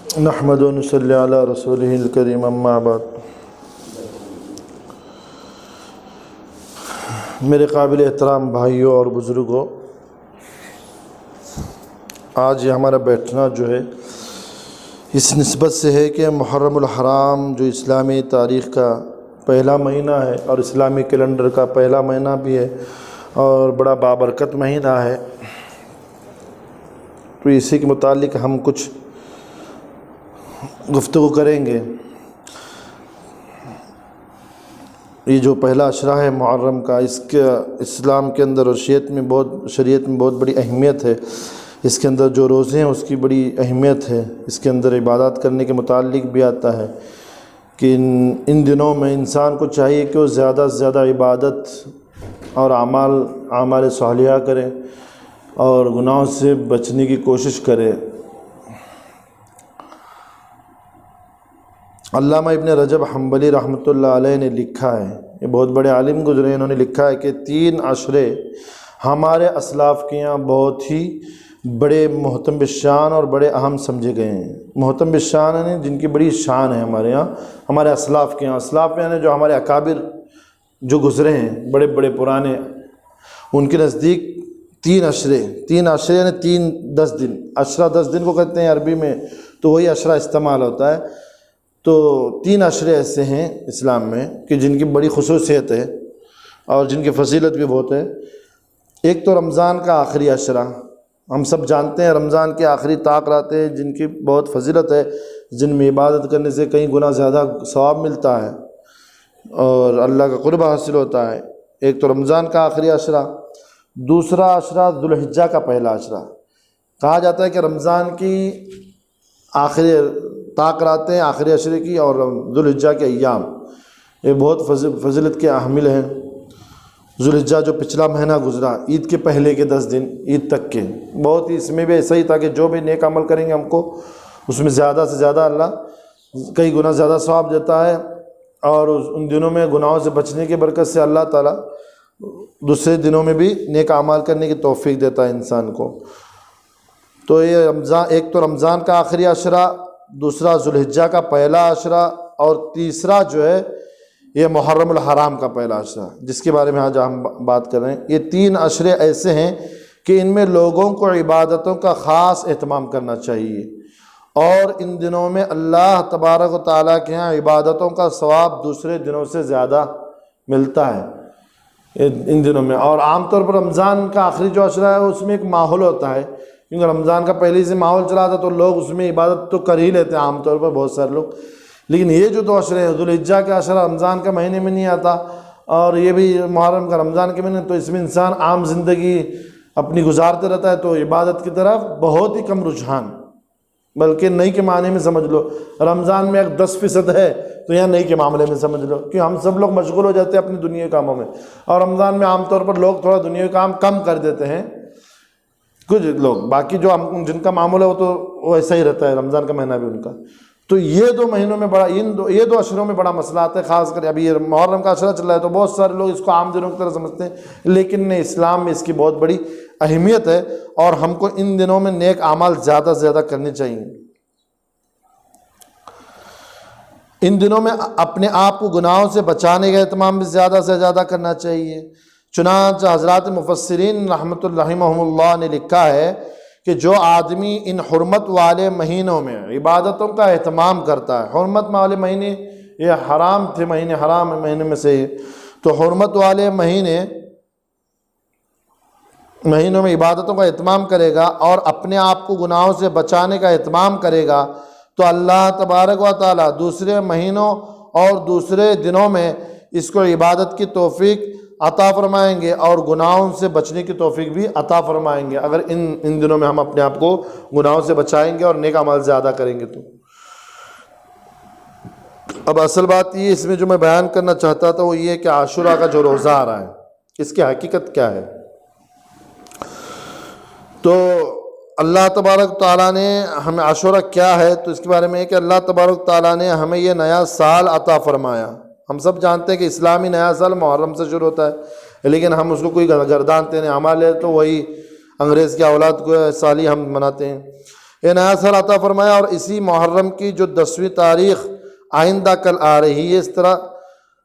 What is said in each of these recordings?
نحمد و نصلی علی رسولہ الکریم اما بعد۔ میرے قابل احترام بھائیوں اور بزرگوں، آج یہ ہمارا بیٹھنا جو ہے اس نسبت سے ہے کہ محرم الحرام جو اسلامی تاریخ کا پہلا مہینہ ہے اور اسلامی کیلنڈر کا پہلا مہینہ بھی ہے اور بڑا بابرکت مہینہ ہے، تو اسی کے متعلق ہم کچھ گفتگو کریں گے۔ یہ جو پہلا عشرہ ہے محرم کا، اس کے اسلام کے اندر اور شریعت میں بہت بڑی اہمیت ہے۔ اس کے اندر جو روزے ہیں اس کی بڑی اہمیت ہے۔ اس کے اندر عبادات کرنے کے متعلق بھی آتا ہے کہ ان دنوں میں انسان کو چاہیے کہ وہ زیادہ سے زیادہ عبادت اور اعمال صالحہ کرے اور گناہوں سے بچنے کی کوشش کرے۔ علامہ ابن رجب حنبلی رحمۃ اللہ علیہ نے لکھا ہے، یہ بہت بڑے عالم گزرے، انہوں نے لکھا ہے کہ 3 عشرے ہمارے اسلاف کے یہاں بہت ہی بڑے محتم بالشان اور بڑے اہم سمجھے گئے ہیں۔ محتم بالشان یعنی جن کی بڑی شان ہے ہمارے یہاں، ہمارے اسلاف کے یہاں۔ اسلاف یعنی جو ہمارے اکابر جو گزرے ہیں، بڑے بڑے پرانے، ان کے نزدیک 3 عشرے یعنی 10 دن، عشرہ 10 دن کو کہتے ہیں عربی میں، تو وہی عشرہ استعمال ہوتا ہے۔ تو 3 عشرے ایسے ہیں اسلام میں کہ جن کی بڑی خصوصیت ہے اور جن کی فضیلت بھی بہت ہے۔ ایک تو رمضان کا آخری عشرہ، ہم سب جانتے ہیں رمضان کے آخری طاق راتیں ہیں جن کی بہت فضیلت ہے، جن میں عبادت کرنے سے کئی گنا زیادہ ثواب ملتا ہے اور اللہ کا قرب حاصل ہوتا ہے۔ ایک تو رمضان کا آخری عشرہ، دوسرا عشرہ ذوالحجہ کا پہلا عشرہ۔ کہا جاتا ہے کہ رمضان کی آخری طاق راتیں آخری عشرے کی اور ذوالحجہ کے ایام یہ بہت فضیلت کے حامل ہیں۔ ذوالحجہ جو پچھلا مہینہ گزرا، عید کے پہلے کے 10 دن عید تک کے، بہت ہی اس میں بھی ایسا ہی تھا کہ جو بھی نیک عمل کریں گے ہم کو اس میں زیادہ سے زیادہ اللہ کئی گنا زیادہ ثواب دیتا ہے، اور ان دنوں میں گناہوں سے بچنے کی برکت سے اللہ تعالیٰ دوسرے دنوں میں بھی نیک اعمال کرنے کی توفیق دیتا ہے انسان کو۔ تو یہ ایک تو رمضان کا آخری عشرہ، دوسرا ذوالحجہ کا پہلا عشرہ، اور تیسرا جو ہے یہ محرم الحرام کا پہلا عشرہ، جس کے بارے میں آج ہم بات کر رہے ہیں۔ یہ 3 عشرے ایسے ہیں کہ ان میں لوگوں کو عبادتوں کا خاص اہتمام کرنا چاہیے، اور ان دنوں میں اللہ تبارک و تعالیٰ کے ہاں عبادتوں کا ثواب دوسرے دنوں سے زیادہ ملتا ہے ان دنوں میں۔ اور عام طور پر رمضان کا آخری جو عشرہ ہے اس میں ایک ماحول ہوتا ہے، کیونکہ رمضان کا پہلے سے ماحول چلا تھا تو لوگ اس میں عبادت تو کر ہی لیتے ہیں عام طور پر بہت سارے لوگ۔ لیکن یہ جو 2 عشرے ہیں، ذوالحجہ کا عشرہ رمضان کا مہینے میں نہیں آتا اور یہ بھی محرم کا رمضان کے مہینے، تو اس میں انسان عام زندگی اپنی گزارتے رہتا ہے، تو عبادت کی طرف بہت ہی کم رجحان، بلکہ نہیں کے معنی میں سمجھ لو رمضان میں 10% ہے تو یہاں نہیں کے معاملے میں سمجھ لو، کہ ہم سب لوگ مشغول ہو جاتے ہیں اپنی دنیا کے کاموں میں، اور رمضان میں عام طور پر لوگ تھوڑا دنیا کے کام کم کر دیتے ہیں کچھ لوگ، باقی جو جن کا معاملہ ہے وہ ایسا ہی رہتا ہے، رمضان کا مہینہ بھی ان کا۔ تو یہ 2 مہینوں میں بڑا یہ 2 عشروں میں بڑا مسئلہ آتا ہے، خاص کر ابھی یہ محرم کا عشرہ چل رہا ہے تو بہت سارے لوگ اس کو عام دنوں کی طرح سمجھتے ہیں، لیکن اسلام میں اس کی بہت بڑی اہمیت ہے اور ہم کو ان دنوں میں نیک اعمال زیادہ سے زیادہ کرنے چاہیے۔ ان دنوں میں اپنے آپ کو گناہوں سے بچانے کا اہتمام بھی زیادہ سے زیادہ کرنا چاہیے۔ چنانچہ حضرات مفسرین رحمۃ اللہ نے لکھا ہے کہ جو آدمی ان حرمت والے مہینوں میں عبادتوں کا اہتمام کرتا ہے، حرمت والے مہینے یہ حرام تھے، حرام مہینے میں سے، تو حرمت والے مہینوں میں عبادتوں کا اہتمام کرے گا اور اپنے آپ کو گناہوں سے بچانے کا اہتمام کرے گا، تو اللہ تبارک و تعالیٰ دوسرے مہینوں اور دوسرے دنوں میں اس کو عبادت کی توفیق عطا فرمائیں گے اور گناہوں سے بچنے کی توفیق بھی عطا فرمائیں گے، اگر ان دنوں میں ہم اپنے آپ کو گناہوں سے بچائیں گے اور نیک اعمال زیادہ کریں گے تو۔ اب اصل بات یہ اس میں جو میں بیان کرنا چاہتا تھا وہ یہ کہ عاشوراء کا جو روزہ آ رہا ہے اس کی حقیقت کیا ہے۔ تو اللہ تبارک تعالیٰ نے ہمیں عاشوراء کیا ہے تو اس کے بارے میں کہ اللہ تبارک تعالیٰ نے ہمیں یہ نیا سال عطا فرمایا۔ ہم سب جانتے ہیں کہ اسلامی نیا سال محرم سے شروع ہوتا ہے، لیکن ہم اس کو کوئی گردانتے ہیں، ہمارے تو وہی انگریز کی اولاد کو سال ہی ہم مناتے ہیں۔ عنایت سے عطا فرمایا۔ اور اسی محرم کی جو 10ویں تاریخ آئندہ کل آ رہی ہے، اس طرح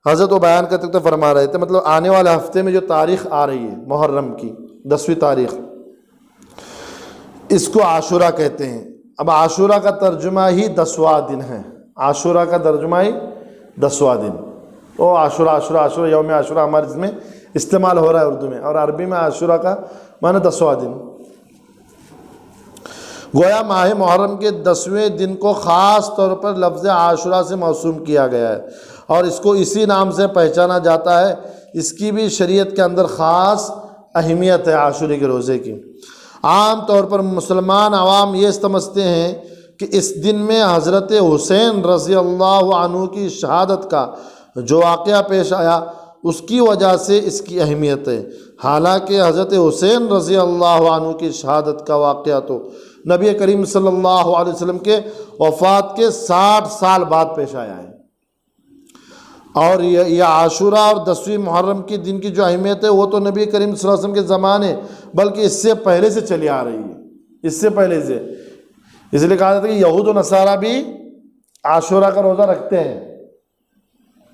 حضرت وہ بیان کرتے تو فرما رہے تھے، مطلب آنے والے ہفتے میں جو تاریخ آ رہی ہے محرم کی 10ویں تاریخ، اس کو عاشورہ کہتے ہیں۔ اب عاشورہ کا ترجمہ ہی 10واں دن ہے، عاشورہ کا ترجمہ ہی 10واں دن۔ تو عاشورہ یوم عاشورہ ہمارے اس میں استعمال ہو رہا ہے اردو میں، اور عربی میں عاشورہ کا معنی 10واں دن۔ گویا ماہ محرم کے 10ویں دن کو خاص طور پر لفظ عاشورہ سے موسوم کیا گیا ہے، اور اس کو اسی نام سے پہچانا جاتا ہے۔ اس کی بھی شریعت کے اندر خاص اہمیت ہے عاشورے کے روزے کی۔ عام طور پر مسلمان عوام یہ سمجھتے ہیں کہ اس دن میں حضرت حسین رضی اللہ عنہ کی شہادت کا جو واقعہ پیش آیا، اس کی وجہ سے اس کی اہمیت ہے۔ حالانکہ حضرت حسین رضی اللہ عنہ کی شہادت کا واقعہ تو نبی کریم صلی اللہ علیہ وسلم کے وفات کے 60 سال بعد پیش آیا ہے، اور یہ عاشورہ اور 10ویں محرم کے دن کی جو اہمیت ہے وہ تو نبی کریم صلی اللہ علیہ وسلم کے زمانے بلکہ اس سے پہلے سے چلی آ رہی ہے، اس سے پہلے سے۔ اس لیے کہا جاتا ہے کہ یہود و نصارہ بھی عاشورہ کا روزہ رکھتے ہیں،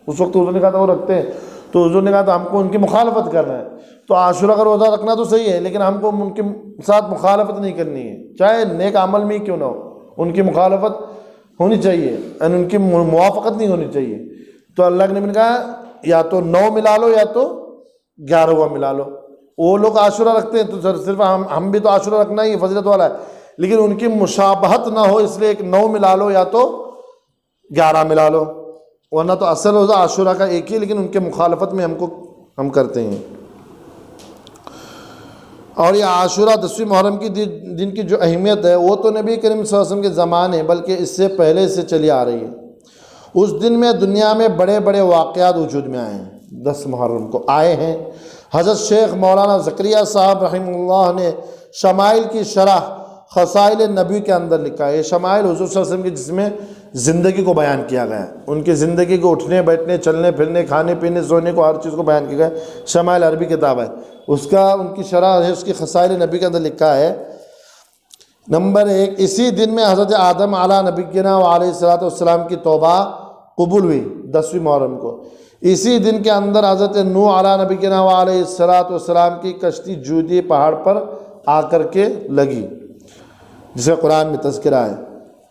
اس وقت حضور نے کہا تھا وہ رکھتے ہیں، تو حضور نے کہا تھا ہم کو ان کی مخالفت کرنا ہے، تو عاشورہ کا روزہ رکھنا تو صحیح ہے، لیکن ہم کو ان کے ساتھ مخالفت نہیں کرنی ہے، چاہے نیک عمل میں کیوں نہ ہو، ان کی مخالفت ہونی چاہیے، یعنی ان کی موافقت نہیں ہونی چاہیے۔ تو اللہ کے نبی نے کہا یا تو 9 ملا لو یا تو 11واں ملا لو۔ وہ لوگ عاشورہ رکھتے ہیں تو صرف ہم بھی تو عاشورہ رکھنا ہی فضیلت والا ہے، لیکن ان کی مشابہت نہ ہو اس لیے ایک 9 ملا لو یا تو 11 ملا لو، ورنہ تو اصل روزہ عاشورہ کا ایک ہی، لیکن ان کے مخالفت میں ہم کرتے ہیں۔ اور یہ عاشورہ 10ویں محرم کی دن کی جو اہمیت ہے وہ تو نبی کریم صلی اللہ علیہ وسلم کے زمانے بلکہ اس سے پہلے سے چلی آ رہی ہے۔ اس دن میں دنیا میں بڑے بڑے واقعات وجود میں آئے ہیں، 10 محرم کو آئے ہیں۔ حضرت شیخ مولانا زکریا صاحب رحمہ اللہ نے شمائل کی شرح خصائل نبی کے اندر لکھا ہے۔ یہ شمائل حضور صلی اللہ علیہ وسلم کی جس میں زندگی کو بیان کیا گیا ہے، ان کی زندگی کو اٹھنے بیٹھنے چلنے پھرنے کھانے پینے سونے کو ہر چیز کو بیان کیا گیا ہے۔ شمائل عربی کتاب ہے، اس کا ان کی شرح ہے، اس کی خصائل نبی کے اندر لکھا ہے۔ نمبر 1، اسی دن میں حضرت آدم علیہ نبینا علیہ السلام کی توبہ قبول ہوئی 10ویں محرم کو۔ اسی دن کے اندر حضرت نوح علیہ نبینا علیہ السلام کی کشتی جودی پہاڑ پر آ کر کے لگی، جسے قرآن میں تذکرہ ہے۔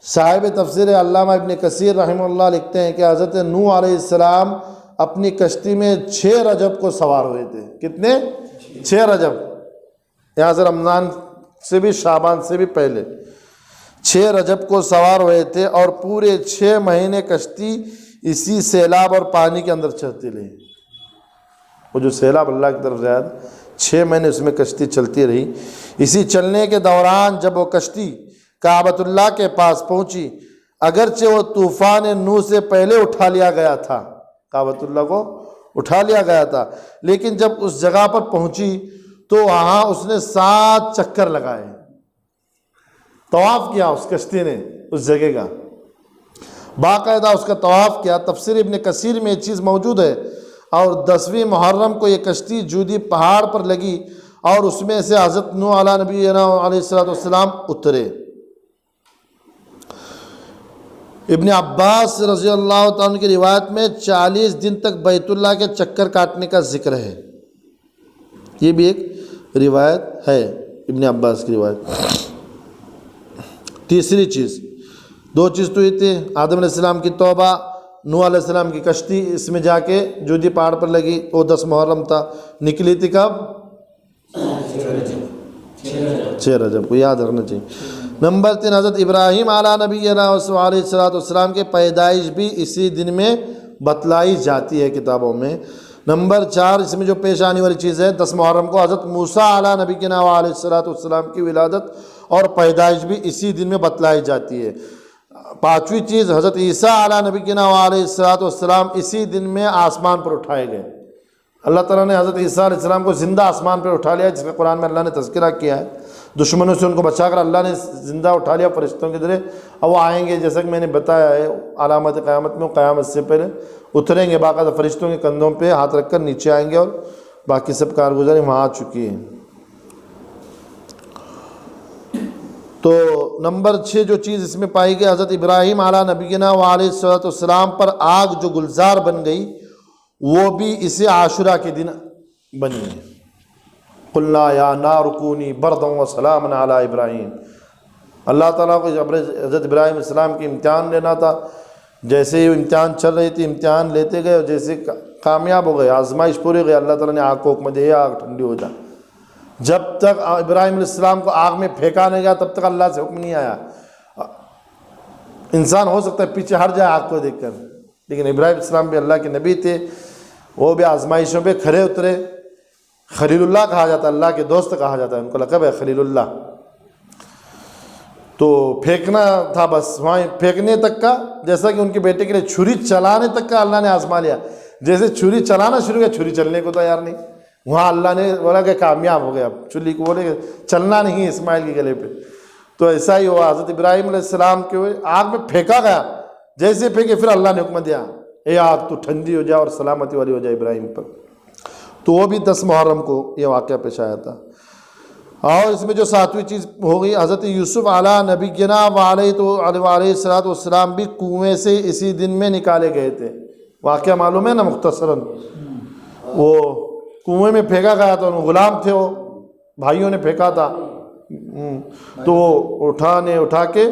صاحب تفسیر علامہ ابن کثیر رحمہ اللہ لکھتے ہیں کہ حضرت نوح علیہ السلام اپنی کشتی میں 6 رجب کو سوار ہوئے تھے۔ کتنے؟ 6 رجب، یہاں سے رمضان سے بھی شعبان سے بھی پہلے 6 رجب کو سوار ہوئے تھے، اور پورے 6 مہینے کشتی اسی سیلاب اور پانی کے اندر چلتی رہی۔ وہ جو سیلاب اللہ کی طرف سے آیا 6 مہینے اس میں کشتی چلتی رہی۔ اسی چلنے کے دوران جب وہ کشتی کعبۃ اللہ کے پاس پہنچی، اگرچہ وہ طوفان نوح سے پہلے اٹھا لیا گیا تھا، کعبۃ اللہ کو اٹھا لیا گیا تھا، لیکن جب اس جگہ پر پہنچی تو وہاں اس نے 7 چکر لگائے، طواف کیا اس کشتی نے اس جگہ کا، باقاعدہ اس کا طواف کیا۔ تفسیر ابن کثیر میں یہ چیز موجود ہے۔ اور 10ویں محرم کو یہ کشتی جودی پہاڑ پر لگی، اور اس میں سے حضرت نوح علیہ نبینا علیہ السلام اترے۔ ابن عباس رضی اللہ تعالیٰ کی روایت میں 40 دن تک بیت اللہ کے چکر کاٹنے کا ذکر ہے، یہ بھی ایک روایت ہے ابن عباس کی روایت۔ تیسری چیز، 2 چیز تو یہ تھی، آدم علیہ السلام کی توبہ، نوح علیہ السلام کی کشتی اس میں جا کے جودی پہاڑ پر لگی، وہ 10 محرم تھا، نکلی تھی کب؟ 6 رجب کو یاد رکھنا چاہیے۔ نمبر 3، حضرت ابراہیم علیہ نبینا علیہ السلام کے پیدائش بھی اسی دن میں بتلائی جاتی ہے کتابوں میں۔ نمبر 4، اس میں جو پیش آنے والی چیز ہے 10 محرم کو حضرت موسیٰ علیہ نبینا علیہ السلام کی ولادت اور پیدائش بھی اسی دن میں بتلائی جاتی ہے۔ 5ویں چیز، حضرت عیسیٰ علیہ نبینا علیہ السلام اسی دن میں آسمان پر اٹھائے گئے۔ اللہ تعالیٰ نے حضرت عیسیٰ علیہ السلام کو زندہ آسمان پر اٹھا لیا، جس کا قرآن میں اللہ نے تذکرہ کیا ہے۔ دشمنوں سے ان کو بچا کر اللہ نے زندہ اٹھا لیا فرشتوں کے ذریعے، اب وہ آئیں گے جیسا کہ میں نے بتایا ہے علامت قیامت میں، قیامت سے پہلے اتریں گے، باقاعدہ فرشتوں کے کندھوں پہ ہاتھ رکھ کر نیچے آئیں گے، اور باقی سب کارگزاری وہاں آ چکی ہے۔ تو نمبر 6 جو چیز اس میں پائی گئی، حضرت ابراہیم علیہ نبینا و علیہ الصلوۃ والسلام پر آگ جو گلزار بن گئی وہ بھی اسی عاشورہ کے دن بنی ہے۔ قلنا یا نار کونی بردا و سلاما علی ابراہیم۔ اللہ تعالیٰ کو جب حضرت ابراہیم علیہ السلام کی امتحان لینا تھا، جیسے ہی امتحان چل رہی تھی امتحان لیتے گئے اور جیسے کامیاب ہو گئے، آزمائش پوری گئی، اللہ تعالیٰ نے آگ کو حکم دیا آگ ٹھنڈی ہو جا۔ جب تک ابراہیم علیہ السلام کو آگ میں پھینکا نہیں گیا تب تک اللہ سے حکم نہیں آیا۔ انسان ہو سکتا ہے پیچھے ہٹ جائے آگ کو دیکھ کر، لیکن ابراہیم علیہ السلام بھی اللہ کے نبی تھے، وہ بھی آزمائشوں پہ کھرے اترے۔ خلیل اللہ کہا جاتا ہے، اللہ کے دوست کہا جاتا ہے، ان کو لقب ہے خلیل اللہ۔ تو پھینکنا تھا بس، وہاں پھینکنے تک کا، جیسا کہ ان کے بیٹے کے لیے چھری چلانے تک کا اللہ نے آزما لیا۔ جیسے چھری چلانا شروع کیا، چھری چلنے کو تیار نہیں، وہاں اللہ نے بولا کہ کامیاب ہو گیا، اب چھری کو بولے کہ چلنا نہیں ہے اسماعیل کے گلے پہ۔ تو ایسا ہی ہوا، حضرت ابراہیم علیہ السلام کے آگ میں پھینکا گیا، جیسے پھینکے پھر اللہ نے حکم دیا اے آگ تو ٹھنڈی ہو جائے اور سلامتی والی ہو جائے ابراہیم پر۔ تو وہ بھی 10 محرم کو یہ واقعہ پیش آیا تھا۔ اور اس میں جو 7ویں چیز ہو گئی، حضرت یوسف علیہ نبینا علیہ الصلوۃ والسلام بھی کنویں سے اسی دن میں نکالے گئے تھے۔ واقعہ معلوم ہے نا مختصراً، وہ کنویں میں پھینکا گیا تھا، غلام تھے وہ، بھائیوں نے پھینکا تھا، تو اٹھا کے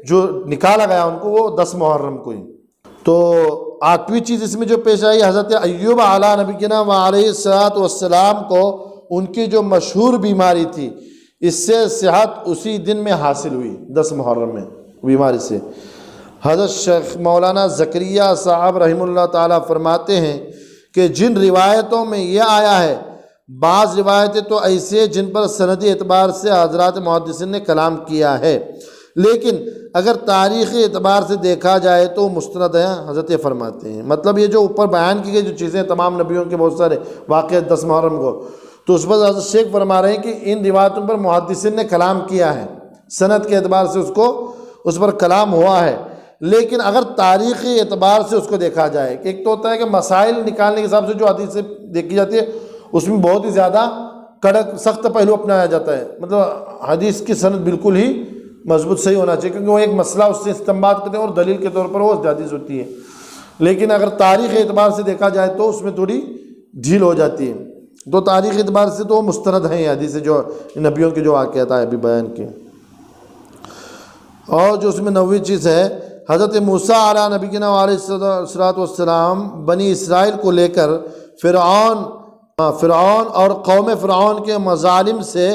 جو نکالا گیا ان کو وہ 10 محرم کو ہی۔ تو 8ویں چیز اس میں جو پیش آئی، حضرت ایوب علیہ نبینا علیہ الصلوۃ والسلام کو ان کی جو مشہور بیماری تھی، اس سے صحت اسی دن میں حاصل ہوئی، 10 محرم میں بیماری سے۔ حضرت شیخ مولانا زکریا صاحب رحمہ اللہ تعالیٰ فرماتے ہیں کہ جن روایتوں میں یہ آیا ہے، بعض روایتیں تو ایسے جن پر سندی اعتبار سے حضرات محدثین نے کلام کیا ہے، لیکن اگر تاریخی اعتبار سے دیکھا جائے تو مستند ہیں۔ حضرت یہ فرماتے ہیں، مطلب یہ جو اوپر بیان کی گئی جو چیزیں تمام نبیوں کے بہت سارے واقعے 10 محرم کو، تو اس پر حضرت شیخ فرما رہے ہیں کہ ان روایتوں پر محدثین نے کلام کیا ہے، سند کے اعتبار سے اس پر کلام ہوا ہے، لیکن اگر تاریخی اعتبار سے اس کو دیکھا جائے کہ ایک تو ہوتا ہے کہ مسائل نکالنے کے حساب سے جو حدیث سے دیکھی جاتی ہے اس میں بہت ہی زیادہ کڑک سخت پہلو اپنایا جاتا ہے، مطلب حدیث کی سند بالکل ہی مضبوط صحیح ہونا چاہیے، کیونکہ وہ ایک مسئلہ اس سے استنباط کرتے ہیں اور دلیل کے طور پر وہ حدیث ہوتی ہے۔ لیکن اگر تاریخ اعتبار سے دیکھا جائے تو اس میں تھوڑی ڈھیل ہو جاتی ہے، تو تاریخ اعتبار سے تو مستند ہیں حدیث جو نبیوں کے جو واقعات ابھی بیان کیے۔ اور جو اس میں 9ویں چیز ہے، حضرت موسیٰ علیہ نبینا علیہ الصلوۃ والسلام بنی اسرائیل کو لے کر فرعون اور قوم فرعون کے مظالم سے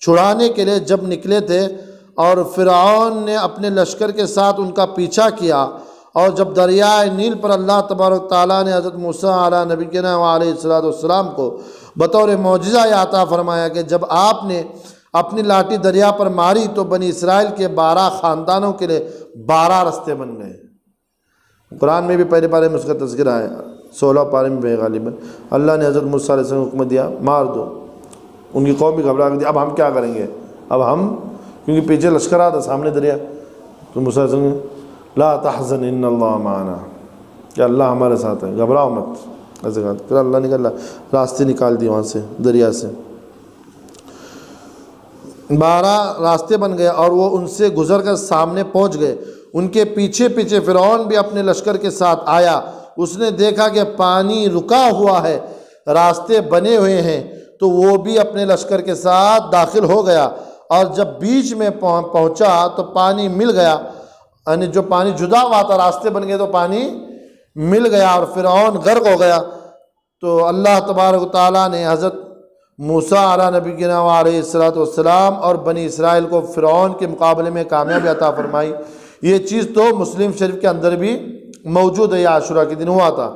چھڑانے کے لیے جب نکلے تھے، اور فرعون نے اپنے لشکر کے ساتھ ان کا پیچھا کیا، اور جب دریائے نیل پر اللہ تبارک تعالیٰ نے حضرت موسیٰ علیہ نبینا علیہ الصلوۃ والسلام کو بطور معجزہ یہ عطا فرمایا کہ جب آپ نے اپنی لاٹھی دریا پر ماری تو بنی اسرائیل کے 12 خاندانوں کے لیے 12 رستے بن گئے۔ قرآن میں بھی پہلے پارے میں اس کا تذکرہ ہے، 16 پارے میں بھی غالباً۔ اللہ نے حضرت موسیٰ علیہ السلام کو حکم دیا مار دو، ان کی قوم بھی گھبرا گئی، اب ہم کیا کریں گے، اب ہم، کیونکہ پیچھے لشکر آ تھا سامنے دریا، تو موسیٰ علیہ السلام لا تحزن ان اللہ معنا، کہ اللہ ہمارے ساتھ ہے، گھبراؤ مت، ایسے کہا۔ پھر اللہ نے راستے نکال دی وہاں سے، دریا سے 12 راستے بن گئے، اور وہ ان سے گزر کر سامنے پہنچ گئے۔ ان کے پیچھے پیچھے فرعون بھی اپنے لشکر کے ساتھ آیا، اس نے دیکھا کہ پانی رکا ہوا ہے، راستے بنے ہوئے ہیں، تو وہ بھی اپنے لشکر کے ساتھ داخل ہو گیا، اور جب بیچ میں پہنچا تو پانی مل گیا، یعنی جو پانی جدا ہوا تھا راستے بن گئے تو پانی مل گیا اور فرعون غرق ہو گیا۔ تو اللہ تبارک و تعالیٰ نے حضرت موسیٰ علیہ نبینا علیہ الصلوۃ والسلام اور بنی اسرائیل کو فرعون کے مقابلے میں کامیابی عطا فرمائی۔ یہ چیز تو مسلم شریف کے اندر بھی موجود ہے، یہ عاشورہ کے دن ہوا تھا۔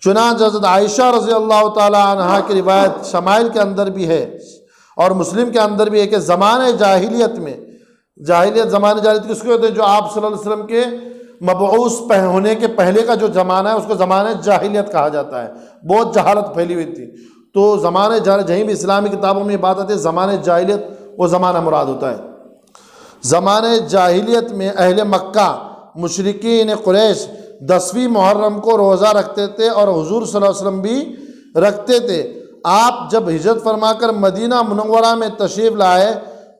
چنانچہ حضرت عائشہ رضی اللہ تعالیٰ عنہا کی روایت شمائل کے اندر بھی ہے اور مسلم کے اندر بھی ہے کہ زمانۂ جاہلیت میں، زمانۂ جاہلیت کس کو کہتے ہیں، جو آپ صلی اللہ علیہ وسلم کے مبعوث ہونے کے پہلے کا جو زمانہ ہے اس کو زمانۂ جاہلیت کہا جاتا ہے۔ بہت جہالت پھیلی ہوئی تھی، تو زمانۂ جاہلیت، جہیں بھی اسلامی کتابوں میں یہ بات آتی ہے زمانۂ جاہلیت، وہ زمانہ مراد ہوتا ہے۔ زمانۂ جاہلیت میں اہل مکہ مشرکین قریش 10ویں محرم کو روزہ رکھتے تھے، اور حضور صلی اللہ علیہ وسلم بھی رکھتے تھے۔ آپ جب ہجرت فرما کر مدینہ منورہ میں تشریف لائے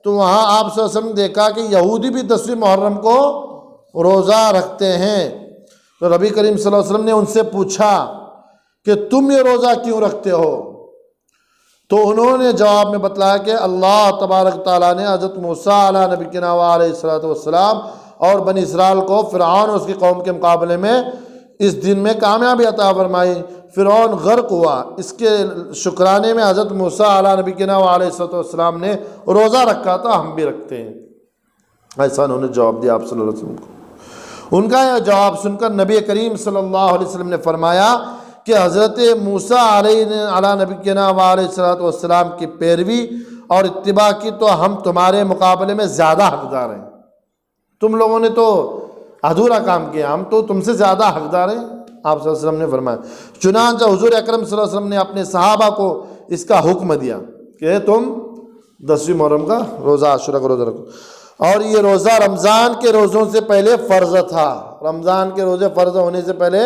تو وہاں آپ صلی اللہ علیہ وسلم نے دیکھا کہ یہودی بھی 10ویں محرم کو روزہ رکھتے ہیں. تو نبی کریم صلی اللہ علیہ وسلم نے ان سے پوچھا کہ تم یہ روزہ کیوں رکھتے ہو؟ تو انہوں نے جواب میں بتلایا کہ اللہ تبارک تعالیٰ نے حضرت موسیٰ علیہ نبینا علیہ الصلوۃ والسلام اور بنی اسرائیل کو فرعون اور اس کی قوم کے مقابلے میں اس دن میں کامیابی عطا فرمائی. فرعون غرق ہوا، اس کے شکرانے میں حضرت موسیٰ علیہ نبینا علیہ الصلوۃ والسلام نے روزہ رکھا تھا، ہم بھی رکھتے ہیں. ایسا انہوں نے جواب دیا آپ صلی اللہ علیہ وسلم کو. ان کا یہ جواب سن کر نبی کریم صلی اللہ علیہ وسلم نے فرمایا کہ حضرت موسیٰ علیہ نبینا علیہ الصلوۃ والسلام کی پیروی اور اتباع کی تو ہم تمہارے مقابلے میں زیادہ حقدار ہیں. تم لوگوں نے تو ادھورا کام کیا، ہم تو تم سے زیادہ حقدار ہیں، آپ صلی اللہ علیہ وسلم نے فرمایا. چنانچہ حضور اکرم صلی اللہ علیہ وسلم نے اپنے صحابہ کو اس کا حکم دیا کہ تم 10ویں محرم کا روزہ عاشورہ کا روزہ رکھو. اور یہ روزہ رمضان کے روزوں سے پہلے فرض تھا. رمضان کے روزے فرض ہونے سے پہلے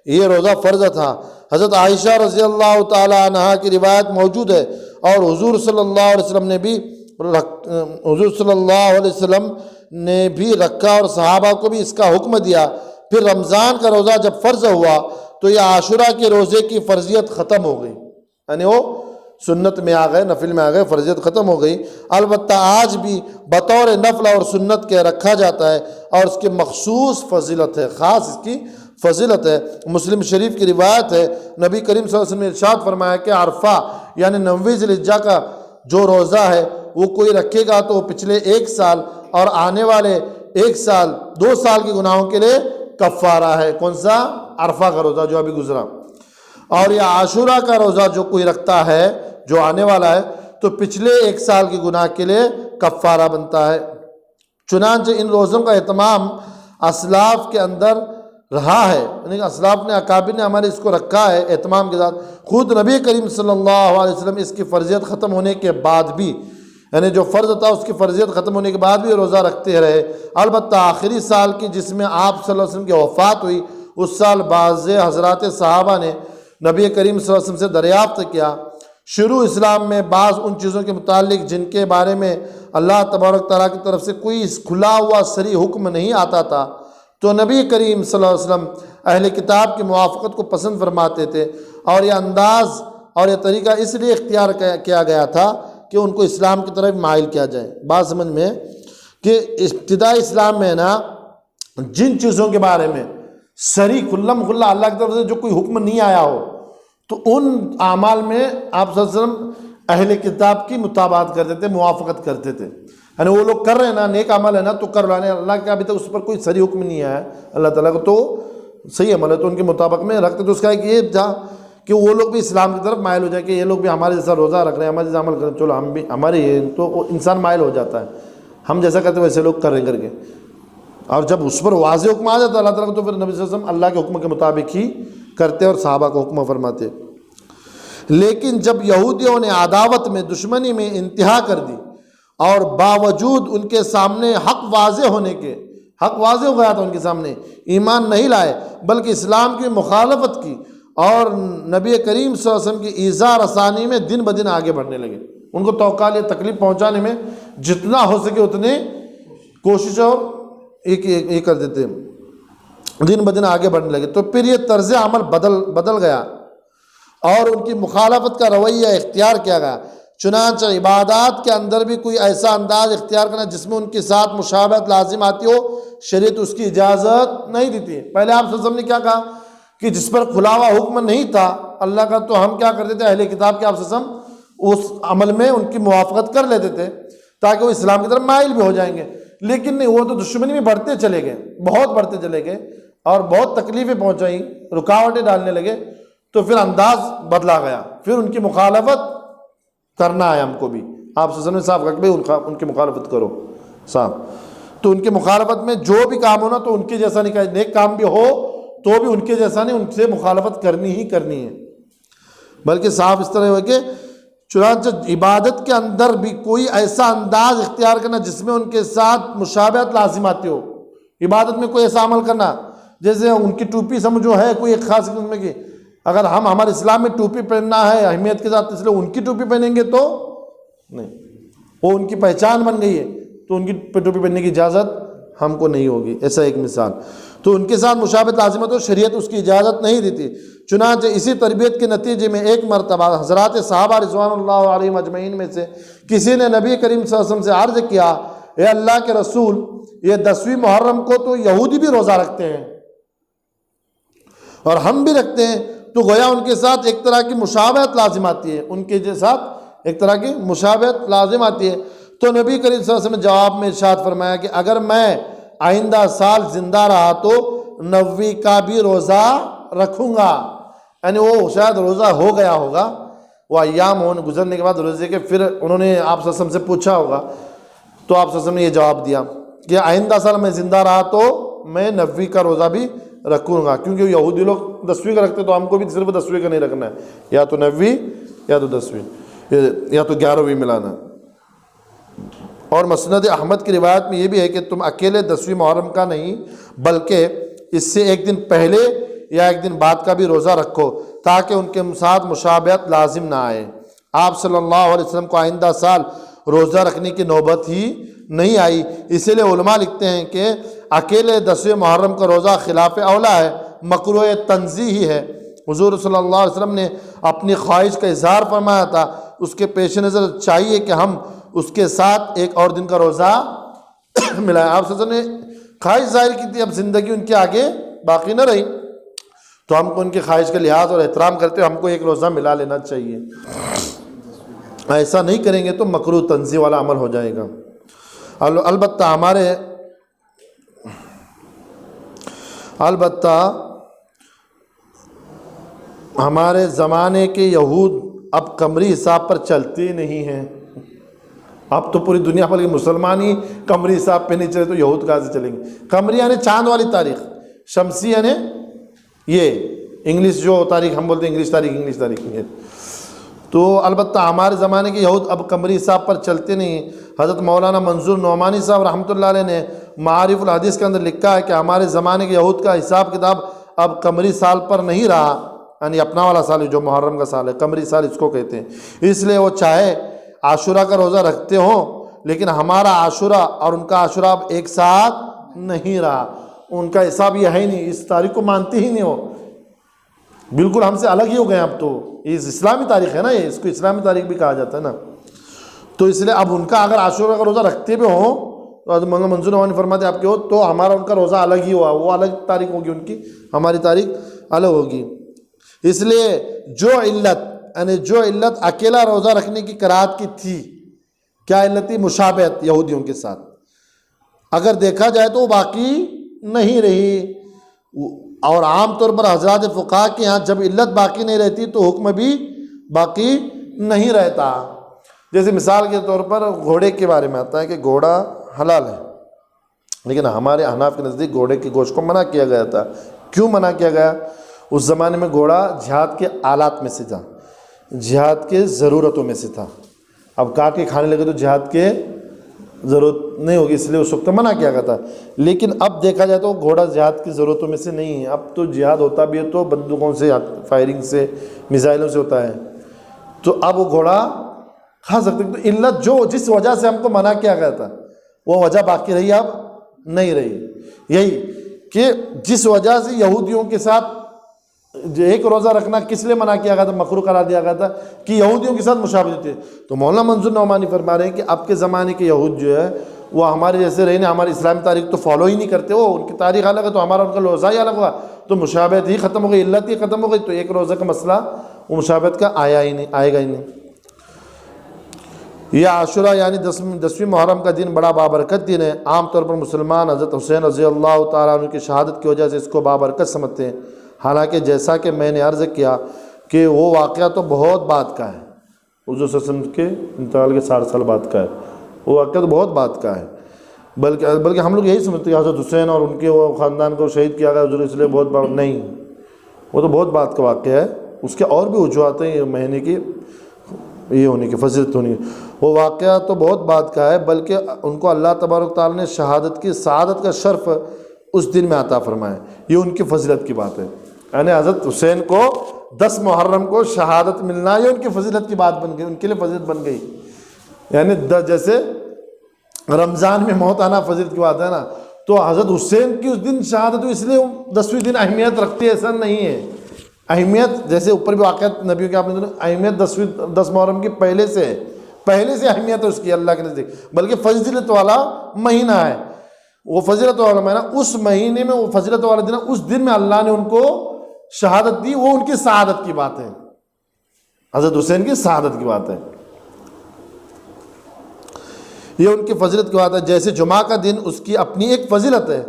یہ روزہ فرض تھا. حضرت عائشہ رضی اللہ تعالی عنہا کی روایت موجود ہے اور حضور صلی اللہ علیہ وسلم نے بھی رکھا اور صحابہ کو بھی اس کا حکم دیا. پھر رمضان کا روزہ جب فرض ہوا تو یہ عاشورہ کے روزے کی فرضیت ختم ہو گئی، یعنی وہ سنت میں آ گئے، نفل میں آ گئے، فرضیت ختم ہو گئی. البتہ آج بھی بطور نفل اور سنت کے رکھا جاتا ہے اور اس کی مخصوص فضیلت ہے، خاص اس کی فضیلت ہے. مسلم شریف کی روایت ہے، نبی کریم صلی اللہ علیہ وسلم نے ارشاد فرمایا کہ عرفہ یعنی 9ویں ذی الحجہ کا جو روزہ ہے وہ کوئی رکھے گا تو وہ پچھلے 1 سال اور آنے والے 1 سال 2 سال کے گناہوں کے لیے کفارہ ہے. کون سا؟ عرفہ کا روزہ جو ابھی گزرا. اور یہ عاشورہ کا روزہ جو کوئی رکھتا ہے جو آنے والا ہے تو پچھلے 1 سال کے گناہ کے لیے کفارہ بنتا ہے. چنانچہ ان روزوں کا اہتمام اسلاف کے اندر رہا ہے، یعنی اسلاف نے اکابر نے ہمارے اس کو رکھا ہے اہتمام کے ساتھ. خود نبی کریم صلی اللہ علیہ وسلم اس کی فرضیت ختم ہونے کے بعد بھی، یعنی جو فرض تھا اس کی فرضیت ختم ہونے کے بعد بھی روزہ رکھتے رہے. البتہ آخری سال کی جس میں آپ صلی اللہ علیہ وسلم کی وفات ہوئی اس سال بعض حضرات صحابہ نے نبی کریم صلی اللہ علیہ وسلم سے دریافت کیا شروع اسلام میں بعض ان چیزوں کے متعلق جن کے بارے میں اللہ تبارک تعالیٰ کی طرف سے کوئی کھلا ہوا صریح حکم نہیں آتا تھا تو نبی کریم صلی اللہ علیہ وسلم اہل کتاب کی موافقت کو پسند فرماتے تھے. اور یہ انداز اور یہ طریقہ اس لیے اختیار کیا گیا تھا کہ ان کو اسلام کی طرف مائل کیا جائے. بات سمجھ میں کہ ابتدائی اسلام میں نا جن چیزوں کے بارے میں صریح کھلم کھلا اللہ کی طرف سے جو کوئی حکم نہیں آیا ہو تو ان اعمال میں آپ صلی اللہ علیہ وسلم اہل کتاب کی مطابقت کرتے تھے، موافقت کرتے تھے. یعنی وہ لوگ کر رہے ہیں نا، نیک عمل ہے نا تو کر رہے ہیں، اللہ کا ابھی تک اس پر کوئی صریح حکم نہیں آیا اللہ تعالیٰ کو، تو صحیح عمل ہے تو ان کے مطابق میں رکھتے. تو اس کا ایک یہ تھا کہ وہ لوگ بھی اسلام کی طرف مائل ہو جائے کہ یہ لوگ بھی ہمارے جیسا روزہ رکھ رہے ہیں، ہمارے جیسا عمل کر رہے ہیں، چلو ہم بھی ہمارے یہ، تو انسان مائل ہو جاتا ہے ہم جیسا کرتے ویسے لوگ کر رہے کر کے. اور جب اس پر واضح حکم آ جاتا ہے اللہ تعالیٰ کو تو پھر نبی صلی اللہ علیہ وسلم اللہ کے حکم کے مطابق ہی کرتے اور صحابہ کو حکم فرماتے. لیکن جب یہودیوں نے عداوت میں، دشمنی میں انتہا کر دی اور باوجود ان کے سامنے حق واضح ہونے کے، حق واضح ہو گیا تھا ان کے سامنے، ایمان نہیں لائے بلکہ اسلام کی مخالفت کی اور نبی کریم صلی اللہ علیہ وسلم کی ایذا رسانی میں دن بدن آگے بڑھنے لگے. ان کو توقع لے تکلیف پہنچانے میں جتنا ہو سکے اتنے کوشش اور یہ کر دیتے، دن بدن آگے بڑھنے لگے. تو پھر یہ طرز عمل بدل گیا اور ان کی مخالفت کا رویہ اختیار کیا گیا. چنانچہ عبادات کے اندر بھی کوئی ایسا انداز اختیار کرنا جس میں ان کے ساتھ مشابہت لازم آتی ہو، شریعت اس کی اجازت نہیں دیتی. پہلے آپ صلی اللہ علیہ وسلم نے کیا کہا کہ جس پر کھلا ہوا حکم نہیں تھا اللہ کا تو ہم کیا کرتے تھے، اہل کتاب کے آپ صلی اللہ علیہ وسلم اس عمل میں ان کی موافقت کر لیتے تھے تاکہ وہ اسلام کی طرف مائل بھی ہو جائیں گے. لیکن نہیں، وہ تو دشمنی میں بڑھتے چلے گئے، بہت بڑھتے چلے گئے اور بہت تکلیفیں پہنچائیں، رکاوٹیں ڈالنے لگے. تو پھر انداز بدلا گیا، پھر ان کی مخالفت کرنا ہے ہم کو بھی. آپ صلی اللہ علیہ وسلم نے صاف کہا کہ بھائی ان کی مخالفت کرو صاحب. تو ان کی مخالفت میں جو بھی کام ہونا تو ان کے جیسا نہیں کرنا، نیک کام بھی ہو تو بھی ان کے جیسا نہیں، ان سے مخالفت کرنی ہی کرنی ہے. بلکہ صاف اس طرح ہو کہ چنانچہ عبادت کے اندر بھی کوئی ایسا انداز اختیار کرنا جس میں ان کے ساتھ مشابہت لازم آتی ہو. عبادت میں کوئی ایسا عمل کرنا جیسے ان کی ٹوپی سمجھو ہے کوئی ایک خاص قسم میں کی، اگر ہم ہمارے اسلام میں ٹوپی پہننا ہے اہمیت کے ساتھ اس لیے ان کی ٹوپی پہنیں گے تو نہیں. وہ ان کی پہچان بن گئی ہے تو ان کی ٹوپی پہننے کی اجازت ہم کو نہیں ہوگی. ایسا ایک مثال. تو ان کے ساتھ مشابہت لازم ہے تو شریعت اس کی اجازت نہیں دیتی. چنانچہ اسی تربیت کے نتیجے میں ایک مرتبہ حضرات صحابہ رضوان اللہ علیہم اجمعین میں سے کسی نے نبی کریم صلی اللہ علیہ وسلم سے عرض کیا، اے اللہ کے رسول، یہ 10ویں محرم کو تو یہودی بھی روزہ رکھتے ہیں اور ہم بھی رکھتے ہیں، تو گویا ان کے ساتھ ایک طرح کی مشابہت لازم آتی ہے، ان کے ساتھ ایک طرح کی مشابہت لازم آتی ہے. تو نبی کریم صلی اللہ علیہ وسلم نے جواب میں ارشاد فرمایا کہ اگر میں آئندہ سال زندہ رہا تو 9ویں کا بھی روزہ رکھوں گا. یعنی وہ شاید روزہ ہو گیا ہوگا، وہ ایام گزرنے کے بعد روزے کے، پھر انہوں نے آپ صلی اللہ علیہ وسلم سے پوچھا ہوگا تو آپ صلی اللہ علیہ وسلم نے یہ جواب دیا کہ آئندہ سال میں زندہ رہا تو میں 9ویں کا روزہ بھی رکھوں گا، کیونکہ یہودی لوگ 10ویں کا رکھتے تو ہم کو بھی صرف 10ویں کا نہیں رکھنا ہے، یا تو 9ویں یا تو 10ویں یا تو 11ویں ملانا. اور مسند احمد کی روایت میں یہ بھی ہے کہ تم اکیلے 10ویں محرم کا نہیں بلکہ اس سے ایک دن پہلے یا ایک دن بعد کا بھی روزہ رکھو تاکہ ان کے ساتھ مشابہت لازم نہ آئے. آپ صلی اللہ علیہ وسلم کو آئندہ سال روزہ رکھنے کی نوبت ہی نہیں آئی، اسی لیے علماء لکھتے ہیں کہ اکیلے 10ویں محرم کا روزہ خلاف اولا ہے، مکروہ تنزیہی ہے. حضور صلی اللہ علیہ وسلم نے اپنی خواہش کا اظہار فرمایا تھا، اس کے پیش نظر چاہیے کہ ہم اس کے ساتھ ایک اور دن کا روزہ ملائیں. آپ صلی اللہ علیہ وسلم نے خواہش ظاہر کی تھی، اب زندگی ان کے آگے باقی نہ رہی تو ہم کو ان کی خواہش کا لحاظ اور احترام کرتے ہوئے ہم کو ایک روزہ ملا لینا چاہیے. ایسا نہیں کریں گے تو مکروہ تنزیہ والا عمل ہو جائے گا. البتہ ہمارے زمانے کے یہود اب قمری حساب پر چلتے نہیں ہیں. اب تو پوری دنیا بھر کے مسلمان ہی قمری حساب پہ نہیں چلے تو یہود کہاں سے چلیں گے؟ قمری یعنی چاند والی تاریخ، شمسی یعنی یہ انگلش جو تاریخ ہم بولتے ہیں انگلش تاریخ ہے. تو البتہ ہمارے زمانے کے یہود اب قمری حساب پر چلتے نہیں. حضرت مولانا منظور نعمانی صاحب رحمۃ اللہ علیہ نے معارف الحدیث کے اندر لکھا ہے کہ ہمارے زمانے کے یہود کا حساب کتاب اب قمری سال پر نہیں رہا، یعنی اپنا والا سال جو محرم کا سال ہے، قمری سال اس کو کہتے ہیں. اس لیے وہ چاہے عاشورہ کا روزہ رکھتے ہوں لیکن ہمارا عاشورہ اور ان کا عاشورہ اب ایک ساتھ نہیں رہا. ان کا حساب یہ ہے ہی نہیں، اس تاریخ کو مانتے ہی نہیں ہو، بالکل ہم سے الگ ہی ہو گئے. اب تو یہ اسلامی تاریخ ہے نا، یہ اس کو اسلامی تاریخ بھی کہا جاتا ہے نا. تو اس لیے اب ان کا اگر عاشورہ کا روزہ رکھتے بھی ہوں تو حضرت مولانا منظور نعمانی فرماتے ہیں آپ کے ہو تو ہمارا ان کا روزہ الگ ہی ہوا، وہ الگ تاریخ ہوگی ان کی، ہماری تاریخ الگ ہوگی. اس لیے جو علت اکیلا روزہ رکھنے کی کراہت کی تھی، کیا علت تھی؟ مشابہت یہودیوں کے ساتھ. اگر دیکھا جائے تو وہ باقی نہیں رہی. اور عام طور پر حضرات فقہا کے یہاں جب علت باقی نہیں رہتی تو حکم بھی باقی نہیں رہتا. جیسے مثال کے طور پر گھوڑے کے بارے میں آتا ہے کہ گھوڑا حلال ہے، لیکن ہمارے احناف کے نزدیک گھوڑے کے گوشت کو منع کیا گیا تھا. کیوں منع کیا گیا؟ اس زمانے میں گھوڑا جہاد کے آلات میں سے تھا، جہاد کے ضرورتوں میں سے تھا. اب کاٹ کے کھانے لگے تو جہاد کے ضرورت نہیں ہوگی، اس لیے اس وقت منع کیا گیا تھا. لیکن اب دیکھا جائے تو گھوڑا جہاد کی ضرورتوں میں سے نہیں ہے. اب تو جہاد ہوتا بھی ہے تو بندوقوں سے، فائرنگ سے، میزائلوں سے ہوتا ہے، تو اب وہ گھوڑا کھا سکتے. تو علت جس وجہ سے ہم کو منع کیا گیا تھا وہ وجہ باقی رہی، اب نہیں رہی. یہی کہ جس وجہ سے یہودیوں کے ساتھ ایک روزہ رکھنا کس لیے منع کیا گیا تھا، مکروہ قرار دیا گیا تھا کہ یہودیوں کے ساتھ مشابہت تھے. تو مولانا منظور نعمانی فرما رہے ہیں کہ اب کے زمانے کے یہود جو ہے وہ ہمارے جیسے رہے نا، ہماری اسلامی تاریخ تو فالو ہی نہیں کرتے، وہ ان کی تاریخ الگ ہے تو ہمارا ان کا روزہ ہی الگ ہوا، تو مشابہت ہی ختم ہو گئی، علت ہی ختم ہو گئی. تو ایک روزہ کا مسئلہ وہ مشابہت کا آئے گا ہی نہیں. یہ عاشورہ یعنی 10ویں محرم کا دن بڑا بابرکت دن ہے. عام طور پر مسلمان حضرت حسین رضی اللہ تعالیٰ عنہ کی شہادت کی وجہ سے اس کو بابرکت سمجھتے ہیں. حالانکہ جیسا کہ میں نے عرض کیا کہ وہ واقعہ تو بہت بعد کا ہے، حضور صلی اللہ علیہ وسلم کے انتقال کے 60 سال بعد کا ہے. وہ واقعہ تو بہت بعد کا ہے، بلکہ ہم لوگ یہی سمجھتے ہیں حضرت حسین اور ان کے وہ خاندان کو شہید کیا گیا حضور، اس لیے بہت بعد نہیں، وہ تو بہت بعد کا واقعہ ہے. اس کے اور بھی وجوہات ہیں، یہ مہینے کی یہ ہونے کی فضیلت ہونے کی. وہ واقعہ تو بہت بعد کا ہے، بلکہ ان کو اللہ تبارک تعالیٰ نے شہادت کی سعادت کا شرف اس دن میں عطا فرمایا. یہ ان کی فضیلت کی بات ہے. یعنی حضرت حسین کو 10 محرم کو شہادت ملنا یہ ان کی فضیلت کی بات بن گئی، ان کے لیے فضیلت بن گئی. یعنی جیسے رمضان میں موت آنا فضیلت کی بات ہے نا، تو حضرت حسین کی اس دن شہادت ہوئی، اس لیے 10ویں دن اہمیت رکھتی ہے، ایسا نہیں ہے۔ اہمیت جیسے اوپر بھی واقعات نبیوں کے آپ نے اہمیت 10 محرم کی پہلے سے اہمیت ہے اس کی اللہ کے نزدیک، بلکہ فضیلت والا مہینہ ہے وہ، فضیلت والا مہینہ، اس مہینے میں وہ فضیلت والا دن، اس دن میں اللہ نے ان کو شہادت دی، وہ ان کی سعادت کی بات ہے، حضرت حسین کی سعادت کی بات ہے، یہ ان کی فضیلت کی بات ہے۔ جیسے جمعہ کا دن اس کی اپنی ایک فضیلت ہے،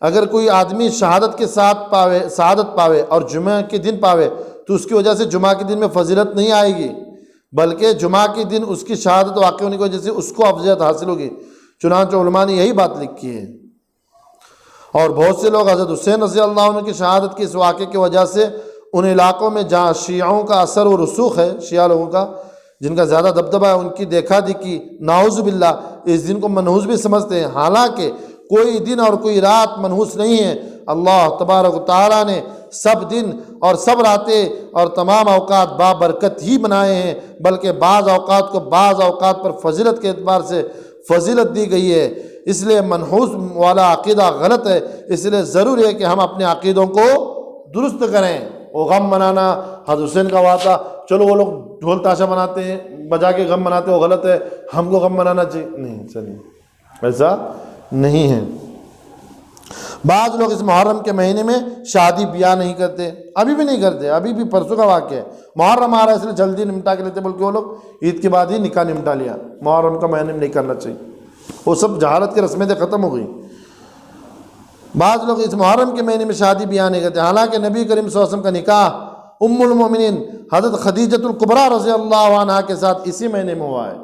اگر کوئی آدمی شہادت کے ساتھ سعادت پاوے اور جمعہ کے دن پاوے تو اس کی وجہ سے جمعہ کے دن میں فضیلت نہیں آئے گی، بلکہ جمعہ کے دن اس کی شہادت واقع ہونے کی وجہ سے اس کو افضلیت حاصل ہوگی، چنانچہ علماء نے یہی بات لکھی ہے۔ اور بہت سے لوگ حضرت حسین رضی اللہ عنہ کی شہادت کے اس واقعے کی وجہ سے ان علاقوں میں جہاں شیعوں کا اثر و رسوخ ہے، شیعہ لوگوں کا جن کا زیادہ دبدبہ ہے، ان کی دیکھا دیکھی نعوذ باللہ اس دن کو منحوس بھی سمجھتے ہیں، حالانکہ کوئی دن اور کوئی رات منحوس نہیں ہے۔ اللہ تبارک و تعالیٰ نے سب دن اور سب راتیں اور تمام اوقات بابرکت ہی بنائے ہیں، بلکہ بعض اوقات کو بعض اوقات پر فضیلت کے اعتبار سے فضیلت دی گئی ہے، اس لیے منحوس والا عقیدہ غلط ہے۔ اس لیے ضروری ہے کہ ہم اپنے عقیدوں کو درست کریں۔ وہ غم منانا حضرت حسین کا واقعہ، چلو وہ لوگ ڈھول تاشا مناتے ہیں، بجا کے غم مناتے ہیں، وہ غلط ہے، ہم کو غم منانا چاہیے نہیں، چلیے ایسا نہیں ہے۔ بعض لوگ اس محرم کے مہینے میں شادی بیاہ نہیں کرتے، ابھی بھی نہیں کرتے، ابھی بھی پرسوں کا واقعہ ہے، محرم آ رہا ہے اس لیے جلدی نمٹا کے لیتے، بلکہ وہ لوگ عید کے بعد ہی نکاح نمٹا لیا، محرم کا مہینے میں نہیں کرنا چاہیے، وہ سب جہالت کی رسمیں ختم ہو گئی۔ بعض لوگ اس محرم کے مہینے میں شادی بیاہ نہیں کرتے، حالانکہ نبی کریم صلی اللہ علیہ وسلم کا نکاح ام المومنین حضرت خدیجۃ الکبریٰ رضی اللہ عنہا کے ساتھ اسی مہینے میں ہوا ہے۔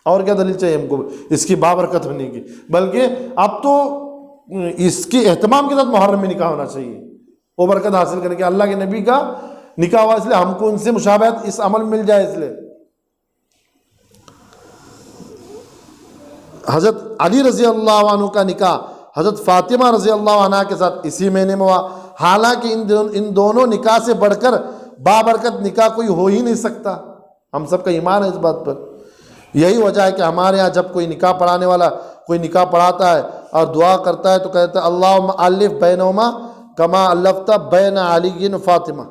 اور کیا دلیل چاہیے ہم کو اس کی بابرکت ہونے کی؟ بلکہ اب تو اس کی اہتمام کے ساتھ محرم میں نکاح ہونا چاہیے، وہ برکت حاصل کرنے کے، اللہ کے نبی کا نکاح ہوا اس لیے ہم کو ان سے مشابہت اس عمل میں مل جائے، اس لیے حضرت علی رضی اللہ عنہ کا نکاح حضرت فاطمہ رضی اللہ عنہ کے ساتھ اسی مہینے میں ہوا، حالانکہ ان دونوں نکاح سے بڑھ کر بابرکت نکاح کوئی ہو ہی نہیں سکتا، ہم سب کا ایمان ہے اس بات پر۔ یہی وجہ ہے کہ ہمارے ہاں جب کوئی نکاح پڑھانے والا کوئی نکاح پڑھاتا ہے اور دعا کرتا ہے تو کہتا ہے اللہم الف بینہما کما الفت بین علی و فاطمہ،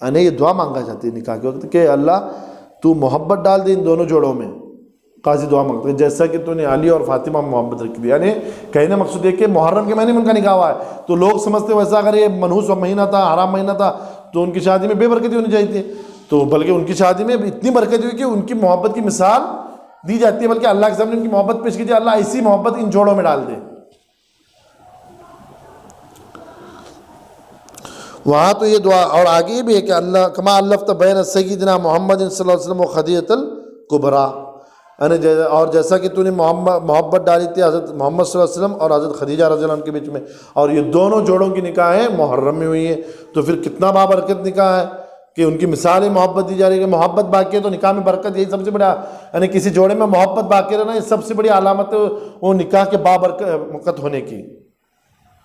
یعنی یہ دعا مانگا جاتی ہے نکاح کے وقت کہ اللہ تو محبت ڈال دے ان دونوں جوڑوں میں، قاضی دعا مانگتے ہیں جیسا کہ تو نے علی اور فاطمہ میں محبت رکھ دی، یعنی کہنے مقصود یہ کہ محرم کے مہینے میں ان کا نکاح ہوا ہے، تو لوگ سمجھتے ویسا اگر یہ منحوس مہینہ تھا، حرام مہینہ تھا تو ان کی شادی میں بے برکتی ہونی چاہیے تھی، تو بلکہ ان کی شادی میں اتنی برکت ہوئی کہ ان کی محبت کی مثال دی جاتی ہے، بلکہ اللہ کے سامنے ان کی محبت پیش کی جائے، اللہ ایسی محبت ان جوڑوں میں ڈال دے۔ وہاں تو یہ دعا اور آگے بھی ہے کہ اللہ کما الفت بین سیدنا محمد صلی اللہ علیہ وسلم و خدیجۃ الکبریٰ، اور جیسا کہ تو نے محبت ڈالی تھی حضرت محمد صلی اللہ علیہ وسلم اور حضرت خدیجہ رضی اللہ عنہ کے بیچ میں، اور یہ دونوں جوڑوں کی نکاحیں محرم میں ہوئی ہیں، تو پھر کتنا بابرکت نکاح ہے کہ ان کی مثال محبت دی جا رہی ہے کہ محبت باقی ہے تو نکاح میں برکت، یہی سب سے بڑا، یعنی کسی جوڑے میں محبت باقی رہنا یہ سب سے بڑی علامت ہے وہ نکاح کے بابرکت ہونے کی،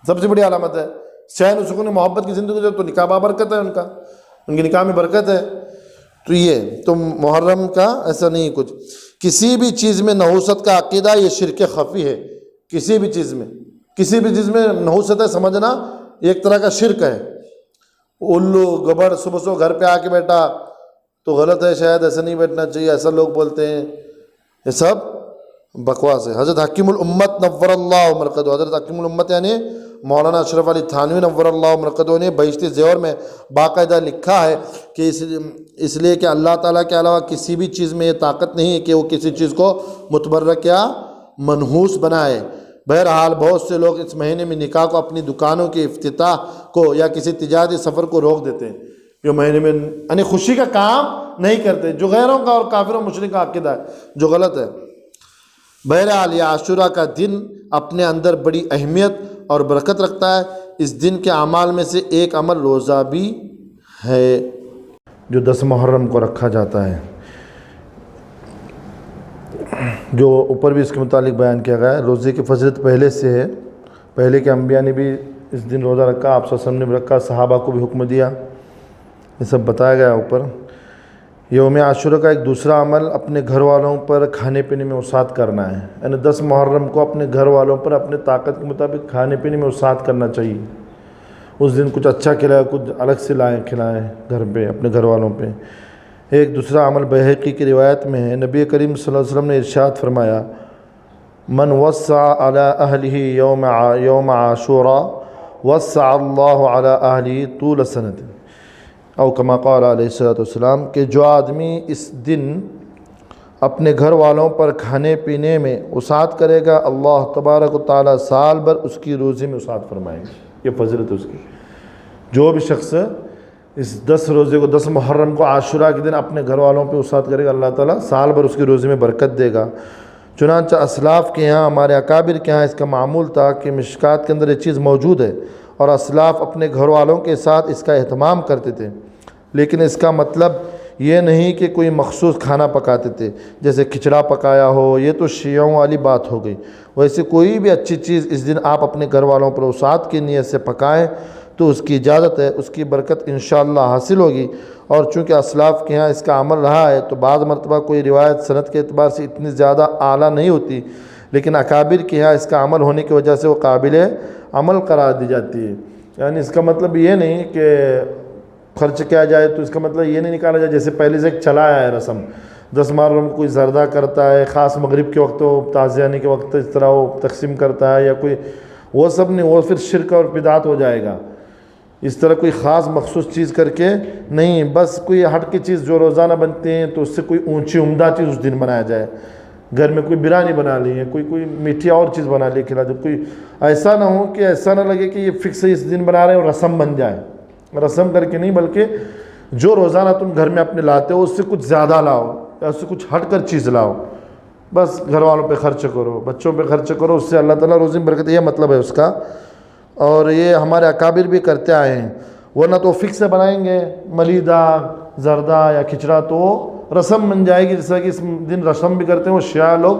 سب سے بڑی علامت ہے، چین و سکون محبت کی زندگی تو نکاح بابرکت ہے، ان کی نکاح میں برکت ہے۔ تو یہ تو محرم کا ایسا نہیں کچھ، کسی بھی چیز میں نحوست کا عقیدہ یہ شرک خفی ہے، کسی بھی چیز میں نحوست ہے سمجھنا یہ ایک طرح کا شرک ہے، الو گبر صبح صبح گھر پہ آ کے بیٹھا تو غلط ہے، شاید ایسا نہیں بیٹھنا چاہیے، ایسا لوگ بولتے ہیں، یہ سب بکواس ہے۔ حضرت حکیم الامت نور اللہ مرقدہ، حضرت حکیم الامت یعنی مولانا اشرف علی تھانوی نور اللہ مرقدہ نے بہشت زیور میں باقاعدہ لکھا ہے کہ اس لیے کہ اللہ تعالیٰ کے علاوہ کسی بھی چیز میں یہ طاقت نہیں ہے کہ وہ کسی چیز کو متبرک یا منحوس بنائے۔ بہرحال بہت سے لوگ اس مہینے میں نکاح کو اپنی دکانوں کے افتتاح کو یا کسی تجارتی سفر کو روک دیتے ہیں، جو مہینے میں یعنی خوشی کا کام نہیں کرتے، جو غیروں کا اور کافروں مشرک کا عقیدہ ہے جو غلط ہے۔ بہرحال یہ عاشورہ کا دن اپنے اندر بڑی اہمیت اور برکت رکھتا ہے، اس دن کے اعمال میں سے ایک عمل روزہ بھی ہے جو 10 محرم کو رکھا جاتا ہے، جو اوپر بھی اس کے متعلق بیان کیا گیا ہے۔ روزے کی فضیلت پہلے سے ہے، پہلے کے انبیاء نے بھی اس دن روزہ رکھا، آپ صلی اللہ علیہ وسلم نے بھی رکھا، صحابہ کو بھی حکم دیا، یہ سب بتایا گیا اوپر یوم عاشورہ کا ایک دوسرا عمل اپنے گھر والوں پر کھانے پینے میں وسعت کرنا ہے، یعنی 10 محرم کو اپنے گھر والوں پر اپنے طاقت کے مطابق کھانے پینے میں وسعت کرنا چاہیے۔ اس دن کچھ اچھا کھلائے، کچھ الگ سے کھلائیں گھر پہ اپنے گھر والوں پہ۔ ایک دوسرا عمل بحقی کی روایت میں ہے، نبی کریم صلی اللہ علیہ وسلم نے ارشاد فرمایا، من وسع علی اہلہ یوم عاشورہ وسع اللہ علی اہلہ طول سنت، او کما قال علیہ الصلوۃ والسلام، کہ جو آدمی اس دن اپنے گھر والوں پر کھانے پینے میں وسعت کرے گا، اللہ تبارک و تعالیٰ سال بھر اس کی روزی میں وسعت فرمائیں گے۔ یہ فضیلت اس کی، جو بھی شخص اس 10 روزے کو 10 محرم کو عاشورہ کے دن اپنے گھر والوں پہ وسعت کرے گا، اللہ تعالیٰ سال بھر اس کی روزی میں برکت دے گا۔ چنانچہ اسلاف کے یہاں، ہمارے اکابر کے یہاں اس کا معمول تھا کہ مشکات کے اندر یہ چیز موجود ہے، اور اسلاف اپنے گھر والوں کے ساتھ اس کا اہتمام کرتے تھے، لیکن اس کا مطلب یہ نہیں کہ کوئی مخصوص کھانا پکاتے تھے جیسے کھچڑا پکایا ہو، یہ تو شیعوں والی بات ہو گئی۔ ویسے کوئی بھی اچھی چیز اس دن آپ اپنے گھر والوں پر وسعت کی نیت سے پکائیں تو اس کی اجازت ہے، اس کی برکت انشاءاللہ حاصل ہوگی۔ اور چونکہ اسلاف کے ہاں اس کا عمل رہا ہے تو بعض مرتبہ کوئی روایت صنعت کے اعتبار سے اتنی زیادہ اعلیٰ نہیں ہوتی، لیکن اکابر کے ہاں اس کا عمل ہونے کی وجہ سے وہ قابل عمل قرار دی جاتی ہے۔ یعنی اس کا مطلب یہ نہیں کہ خرچ کیا جائے، تو اس کا مطلب یہ نہیں نکالا جائے جیسے پہلے سے چلا آیا ہے رسم، 10 محرم کوئی زردہ کرتا ہے، خاص مغرب کے وقت وہ تعزیانی کے وقت اس طرح وہ تقسیم کرتا ہے، یا کوئی وہ سب نہیں، وہ پھر شرک اور بدعت ہو جائے گا۔ اس طرح کوئی خاص مخصوص چیز کر کے نہیں، بس کوئی ہٹ کی چیز جو روزانہ بنتے ہیں تو اس سے کوئی اونچی عمدہ چیز اس دن بنایا جائے۔ گھر میں کوئی بریانی بنا لی ہے، کوئی میٹھی اور چیز بنا لی کھلا دو، کوئی ایسا نہ ہو کہ ایسا نہ لگے کہ یہ فکس اس دن بنا رہے ہیں اور رسم بن جائے، رسم کر کے نہیں، بلکہ جو روزانہ تم گھر میں اپنے لاتے ہو اس سے کچھ زیادہ لاؤ، یا اس سے کچھ ہٹ کر چیز لاؤ، بس گھر والوں پہ خرچ کرو، بچوں پہ خرچ کرو، اس سے اللہ تعالیٰ روزی میں برکت، یہ مطلب ہے اس کا۔ اور یہ ہمارے اکابر بھی کرتے آئے ہیں، ورنہ تو فکس سے بنائیں گے ملیدہ، زردہ یا کھچڑا، تو رسم بن جائے گی، جس طرح کہ اس دن رسم بھی کرتے ہیں وہ شیعہ لوگ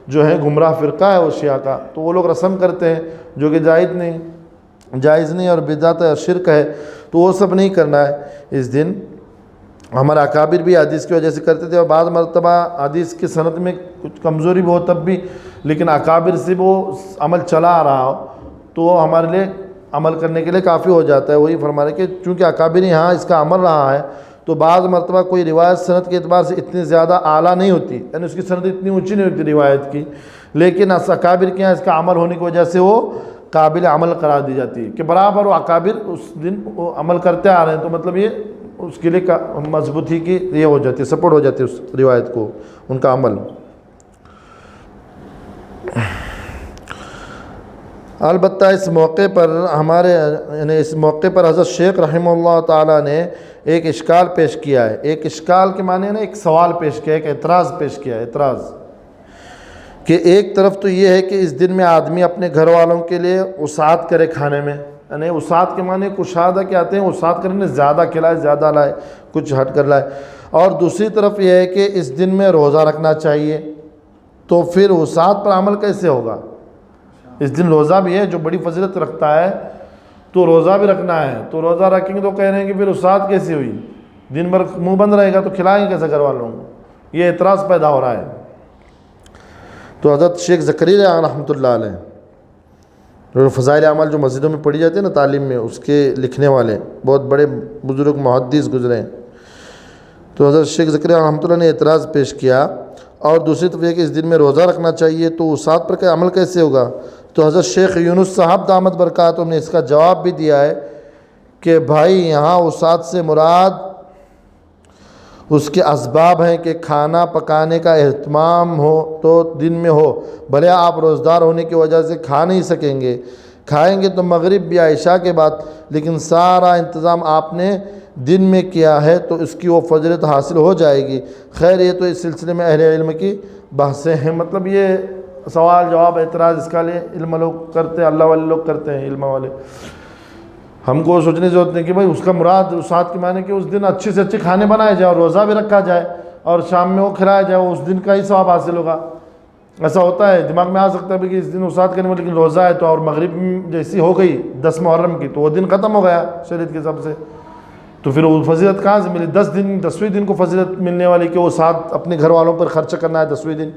جو ہے، گمراہ فرقہ ہے وہ شیعہ کا، تو وہ لوگ رسم کرتے ہیں جو کہ جائز نہیں اور بدعت ہے اور شرک ہے، تو وہ سب نہیں کرنا ہے اس دن۔ ہمارا اکابر بھی حدیث کی وجہ سے کرتے تھے، اور بعض مرتبہ حدیث کی صنعت میں کچھ کمزوری بھی ہو تب بھی، لیکن اکابر سے وہ عمل چلا آ رہا ہو تو وہ ہمارے لیے عمل کرنے کے لیے کافی ہو جاتا ہے۔ وہی فرما رہے کہ چونکہ اکابر یہاں اس کا عمل رہا ہے تو بعض مرتبہ کوئی روایت صنعت کے اعتبار سے اتنی زیادہ اعلیٰ نہیں ہوتی، یعنی اس کی صنعت اتنی اونچی نہیں ہوتی روایت کی، لیکن اکابر کے یہاں اس کا عمل ہونے کی وجہ سے وہ قابل عمل قرار دی جاتی ہے، کہ برابر وہ اکابر اس دن وہ عمل کرتے آ رہے ہیں، تو مطلب یہ اس کے لیے مضبوطی کی یہ ہو جاتی ہے، سپورٹ ہو جاتی ہے اس روایت کو، ان کا عمل۔ البتہ اس موقع پر یعنی اس موقع پر حضرت شیخ رحمہ اللہ تعالیٰ نے ایک اشکال پیش کیا ہے، ایک اشکال کے معنی ہے ایک سوال پیش کیا، ایک اعتراض پیش کیا ہے، اعتراض کہ ایک طرف تو یہ ہے کہ اس دن میں آدمی اپنے گھر والوں کے لیے وسعت کرے کھانے میں، یعنی وسعت کے معنی کشادہ کے آتے ہیں، وسعت کرنے زیادہ کھلائے، زیادہ لائے، کچھ ہٹ کر لائے، اور دوسری طرف یہ ہے کہ اس دن میں روزہ رکھنا چاہیے، تو پھر وسعت پر عمل کیسے ہوگا؟ اس دن روزہ بھی ہے جو بڑی فضیلت رکھتا ہے، تو روزہ بھی رکھنا ہے، تو روزہ رکھیں گے تو کہہ رہے ہیں کہ پھر وسعت کیسے ہوئی؟ دن بھر منہ بند رہے گا تو کھلائیں گے کیسے گھر والوں کو؟ یہ اعتراض پیدا ہو رہا ہے۔ تو حضرت شیخ زکریا رحمۃ اللہ علیہ، فضائل اعمال جو مسجدوں میں پڑھی جاتی ہے نا تعلیم میں، اس کے لکھنے والے بہت بڑے بزرگ محدث گزرے ہیں، تو حضرت شیخ زکریا رحمۃ اللہ نے اعتراض پیش کیا، اور دوسری طرف یہ کہ اس دن میں روزہ رکھنا چاہیے، تو وسعت پر عمل کیسے ہوگا؟ تو حضرت شیخ یونس صاحب دامت برکاتہم نے اس کا جواب بھی دیا ہے کہ بھائی یہاں وسعت سے مراد اس کے اسباب ہیں کہ کھانا پکانے کا اہتمام ہو تو دن میں ہو، بھلے آپ روزدار ہونے کی وجہ سے کھا نہیں سکیں گے، کھائیں گے تو مغرب یا عشاء کے بعد، لیکن سارا انتظام آپ نے دن میں کیا ہے تو اس کی وہ فضیلت حاصل ہو جائے گی۔ خیر یہ تو اس سلسلے میں اہل علم کی بحثیں ہیں، مطلب یہ سوال جواب اعتراض اس کا لئے علم لوگ کرتے ہیں، اللہ والے لوگ کرتے ہیں، علم والے۔ ہم کو سوچنے ضرورت نہیں کہ بھائی اس کا مراد وسعت کے معنی کہ اس دن اچھے سے اچھے کھانے بنائے جائے اور روزہ بھی رکھا جائے اور شام میں وہ کھلایا جائے، وہ اس دن کا ہی ثواب حاصل ہوگا۔ ایسا ہوتا ہے، دماغ میں آ سکتا ہے کہ اس دن وسعت کرنے میں، لیکن روزہ ہے تو اور مغرب جیسی ہو گئی 10 محرم کی تو وہ دن ختم ہو گیا شریعت کے حساب سے، تو پھر وہ فضیلت کہاں سے ملی؟ 10 دن 10ویں دن کو فضیلت ملنے والی کہ وہ ساتھ اپنے گھر والوں پر خرچ کرنا ہے 10ویں دن.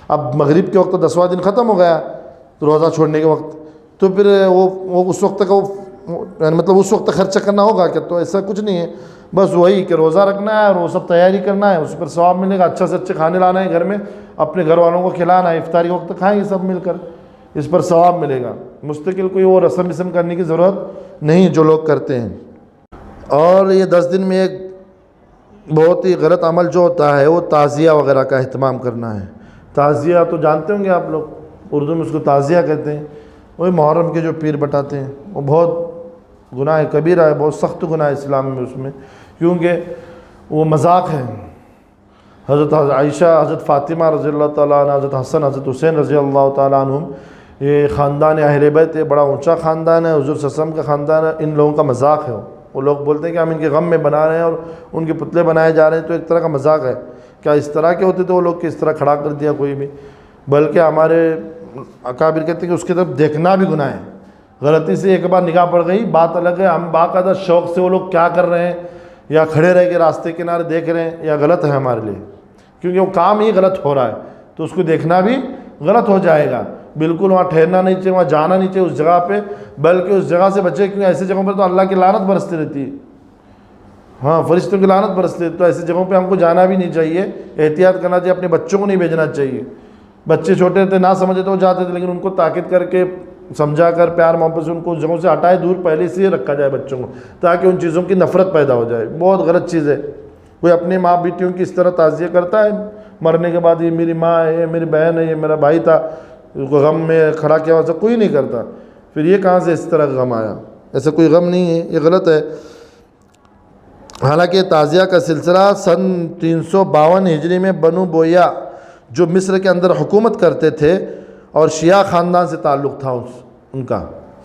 اب مغرب کے وقت 10واں دن ختم ہو گیا تو روزہ چھوڑنے کے وقت، تو پھر وہ اس وقت کا مطلب اس وقت خرچہ کرنا ہوگا کیا؟ تو ایسا کچھ نہیں ہے، بس وہی کہ روزہ رکھنا ہے اور وہ سب تیاری کرنا ہے، اس پر ثواب ملے گا. اچھا سے اچھے کھانے لانا ہے گھر میں، اپنے گھر والوں کو کھلانا ہے، افطاری کے وقت کھائیں گے سب مل کر، اس پر ثواب ملے گا. مستقل کوئی وہ رسم کرنے کی ضرورت نہیں جو لوگ کرتے ہیں. اور یہ 10 دن میں ایک بہت ہی غلط عمل جو ہوتا ہے وہ تعزیہ وغیرہ کا اہتمام کرنا ہے. تعزیہ تو جانتے ہوں گے آپ لوگ، اردو میں اس کو تعزیہ کہتے ہیں. وہی محرم کے جو پیر بٹاتے ہیں، وہ بہت گناہ کبیرہ ہے، بہت سخت گناہ ہے اسلام میں اس میں، کیونکہ وہ مذاق ہے. حضرت عائشہ، حضرت فاطمہ رضی اللہ تعالیٰ عنہ، حضرت حسن، حضرت حسین رضی اللہ تعالیٰ عنہم، یہ خاندان اہل بیت ہے، بڑا اونچا خاندان ہے، حضور صلی اللہ علیہ وسلم کا خاندان ہے. ان لوگوں کا مذاق ہے. وہ لوگ بولتے ہیں کہ ہم ان کے غم میں بنا رہے ہیں اور ان کے پتلے بنائے جا رہے ہیں، تو ایک طرح کا مذاق ہے. کیا اس طرح کے ہوتے تھے وہ لوگ کہ اس طرح کھڑا کر دیا کوئی بھی؟ بلکہ ہمارے اکابر کہتے ہیں کہ اس کی طرف دیکھنا بھی گناہ ہے. غلطی سے ایک بار نگاہ پڑ گئی بات الگ ہے، ہم باقاعدہ شوق سے وہ لوگ کیا کر رہے ہیں یا کھڑے رہ کے راستے کنارے دیکھ رہے ہیں، یا غلط ہے ہمارے لیے، کیونکہ وہ کام ہی غلط ہو رہا ہے، تو اس کو دیکھنا بھی غلط ہو جائے گا. بالکل وہاں ٹھہرنا نہیں چاہیے، وہاں جانا نہیں چاہیے اس جگہ پہ، بلکہ اس جگہ سے بچے، کیونکہ ایسی جگہوں پر تو اللہ کی لعنت برستی رہتی ہے. ہاں، فرشتوں کی لعنت برستی ہے، تو ایسی جگہوں پہ ہم کو جانا بھی نہیں چاہیے. احتیاط کرنا چاہیے، اپنے بچوں کو نہیں بھیجنا چاہیے. بچے چھوٹے تھے، نہ سمجھے تو وہ جاتے تھے، لیکن ان کو تاکید کر کے سمجھا کر پیار محبت سے ان کو اس جگہوں سے ہٹائے دور، پہلے سے رکھا جائے بچوں کو، تاکہ ان چیزوں کی نفرت پیدا ہو جائے. بہت غلط چیز ہے. کوئی اپنی ماں بیٹیوں کی اس طرح تعزیہ کرتا ہے مرنے کے بعد، یہ میری ماں ہے، یہ میری بہن ہے، یہ میرا بھائی تھا، اس کو غم میں کھڑا کیا، ویسا کوئی نہیں کرتا. پھر یہ کہاں سے اس طرح غم آیا؟ ایسا کوئی غم نہیں ہے، یہ غلط ہے. حالانکہ تعزیہ کا سلسلہ سن 352 ہجری میں بنو بویا جو مصر کے اندر حکومت کرتے تھے اور شیعہ خاندان سے تعلق تھا ان کا،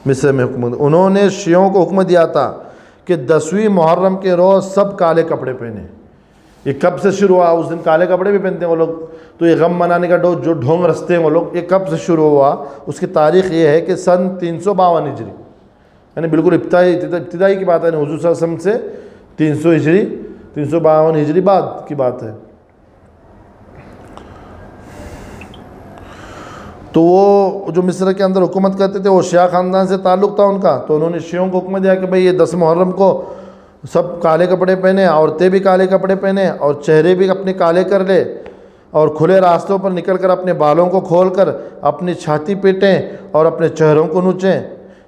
مصر میں حکومت، انہوں نے شیعوں کو حکم دیا تھا کہ 10ویں محرم کے روز سب کالے کپڑے پہنے. یہ کب سے شروع ہوا؟ اس دن کالے کپڑے بھی پہنتے ہیں وہ لوگ. تو یہ غم منانے کا جو ڈھونگ رستے ہیں وہ لوگ، یہ کب سے شروع ہوا؟ اس کی تاریخ یہ ہے کہ سن 352 ہجری، یعنی بالکل ابتدائی کی بات ہے، حضور صلی اللہ علیہ وسلم سے 300 ہجری 352 ہجری بعد کی بات ہے. تو وہ جو مصر کے اندر حکومت کرتے تھے وہ شیعہ خاندان سے تعلق تھا ان کا، تو انہوں نے شیعوں کو حکم دیا کہ بھئی یہ 10 محرم کو سب کالے کپڑے پہنے، عورتیں بھی کالے کپڑے پہنے اور چہرے بھی اپنے کالے کر لے، اور کھلے راستوں پر نکل کر اپنے بالوں کو کھول کر اپنی چھاتی پیٹیں اور اپنے چہروں کو نوچیں.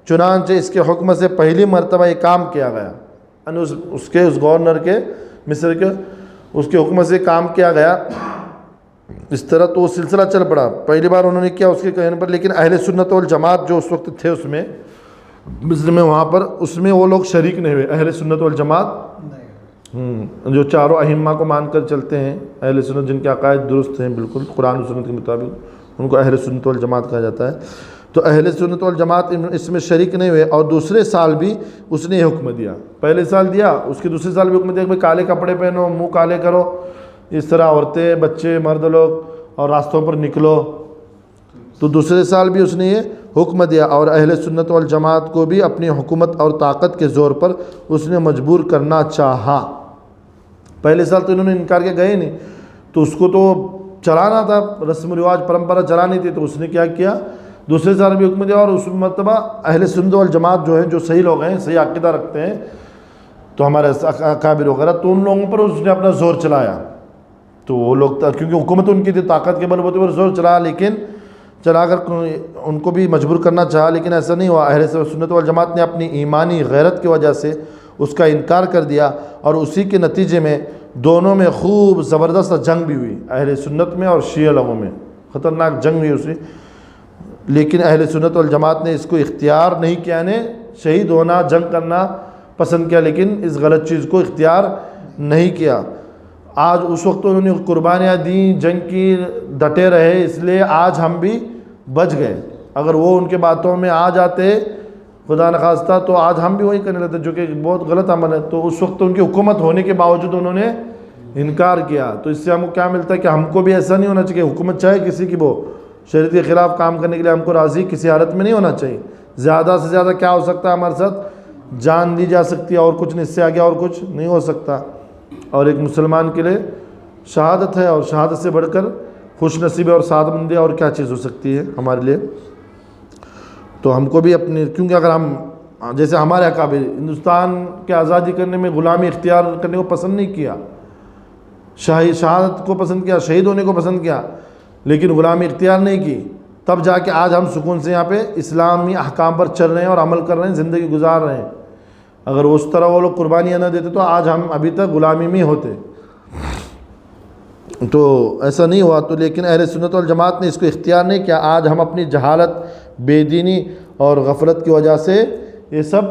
چنانچہ اس کے حکم سے پہلی مرتبہ یہ کام کیا گیا، یعنی اس گورنر کے مصر کے اس کے حکم سے کام کیا گیا. اس طرح تو وہ سلسلہ چل پڑا. پہلی بار انہوں نے کیا اس کے کہنے پر، لیکن اہل سنت والجماعت جو اس وقت تھے اس میں مصر میں، وہاں پر اس میں وہ لوگ شریک نہیں ہوئے. اہل سنت والجماعت جو چاروں ائمہ کو مان کر چلتے ہیں، اہل سنت جن کے عقائد درست ہیں بالکل قرآن و سنت کے مطابق، ان کو اہل سنت والجماعت کہا جاتا ہے. تو اہل سنت والجماعت اس میں شریک نہیں ہوئے، اور دوسرے سال بھی اس نے یہ حکم دیا. پہلے سال دیا، اس کے دوسرے سال بھی حکم دیا کہ بھائی کالے کپڑے پہنو، منہ کالے کرو، اس طرح عورتیں، بچے، مرد لوگ، اور راستوں پر نکلو. تو دوسرے سال بھی اس نے یہ حکم دیا، اور اہل سنت والجماعت کو بھی اپنی حکومت اور طاقت کے زور پر اس نے مجبور کرنا چاہا. پہلے سال تو انہوں نے انکار کے گئے نہیں، تو اس کو تو چلانا تھا، رسم و رواج پرمپرا چلانی تھی، تو اس نے کیا کیا، دوسرے سال بھی حکم دیا. اور اس مرتبہ اہل سنت والجماعت جو ہیں، جو صحیح لوگ ہیں، صحیح عقیدہ رکھتے ہیں، تو ہمارے اکابر وغیرہ، تو ان لوگوں پر اس نے اپنا زور چلایا. تو وہ لوگ کیونکہ حکومت ان کی تھی، طاقت کے بل بوتے پر زور چلایا، لیکن چلا کر ان کو بھی مجبور کرنا چاہا، لیکن ایسا نہیں ہوا. اہل سنت والجماعت نے اپنی ایمانی غیرت کی وجہ سے اس کا انکار کر دیا، اور اسی کے نتیجے میں دونوں میں خوب زبردست جنگ بھی ہوئی، اہل سنت میں اور شیعہ لوگوں میں خطرناک جنگ ہوئی اسی. لیکن اہل سنت والجماعت نے اس کو اختیار نہیں کیا، نے شہید ہونا، جنگ کرنا پسند کیا، لیکن اس غلط چیز کو اختیار نہیں کیا. آج اس وقت انہوں نے قربانیاں دیں، جنگ کی، ڈٹے رہے، اس لیے آج ہم بھی بچ گئے. اگر وہ ان کے باتوں میں آ جاتے خدا نخواستہ، تو آج ہم بھی وہی کرنے لگتے، جو کہ بہت غلط عمل ہے. تو اس وقت ان کی حکومت ہونے کے باوجود انہوں نے انکار کیا. تو اس سے ہم کو کیا ملتا ہے کہ ہم کو بھی ایسا نہیں ہونا چاہیے. حکومت چاہے کسی کی، وہ شریعت کے خلاف کام کرنے کے لیے ہم کو راضی کسی حالت میں نہیں ہونا چاہیے. زیادہ سے زیادہ کیا ہو سکتا ہے ہمارے ساتھ، جان لی جا سکتی ہے اور کچھ نہیں، اس سے آگے اور کچھ نہیں ہو سکتا، اور ایک مسلمان کے لیے شہادت ہے، اور شہادت سے بڑھ کر خوش نصیبی اور سعادت مندی اور کیا چیز ہو سکتی ہے ہمارے لیے۔ تو ہم کو بھی اپنی، کیونکہ اگر ہم جیسے ہمارے اکابر ہندوستان کے آزادی کرنے میں غلامی اختیار کرنے کو پسند نہیں کیا، شہادت کو پسند کیا، شہید ہونے کو پسند کیا، لیکن غلامی اختیار نہیں کی، تب جا کے آج ہم سکون سے یہاں پہ اسلامی احکام پر چل رہے ہیں اور عمل کر رہے ہیں، زندگی گزار رہے ہیں۔ اگر اس طرح وہ لوگ قربانیاں نہ دیتے تو آج ہم ابھی تک غلامی میں ہوتے، تو ایسا نہیں ہوا۔ تو لیکن اہل سنت والجماعت نے اس کو اختیار نہیں کیا۔ آج ہم اپنی جہالت، بے دینی اور غفلت کی وجہ سے یہ سب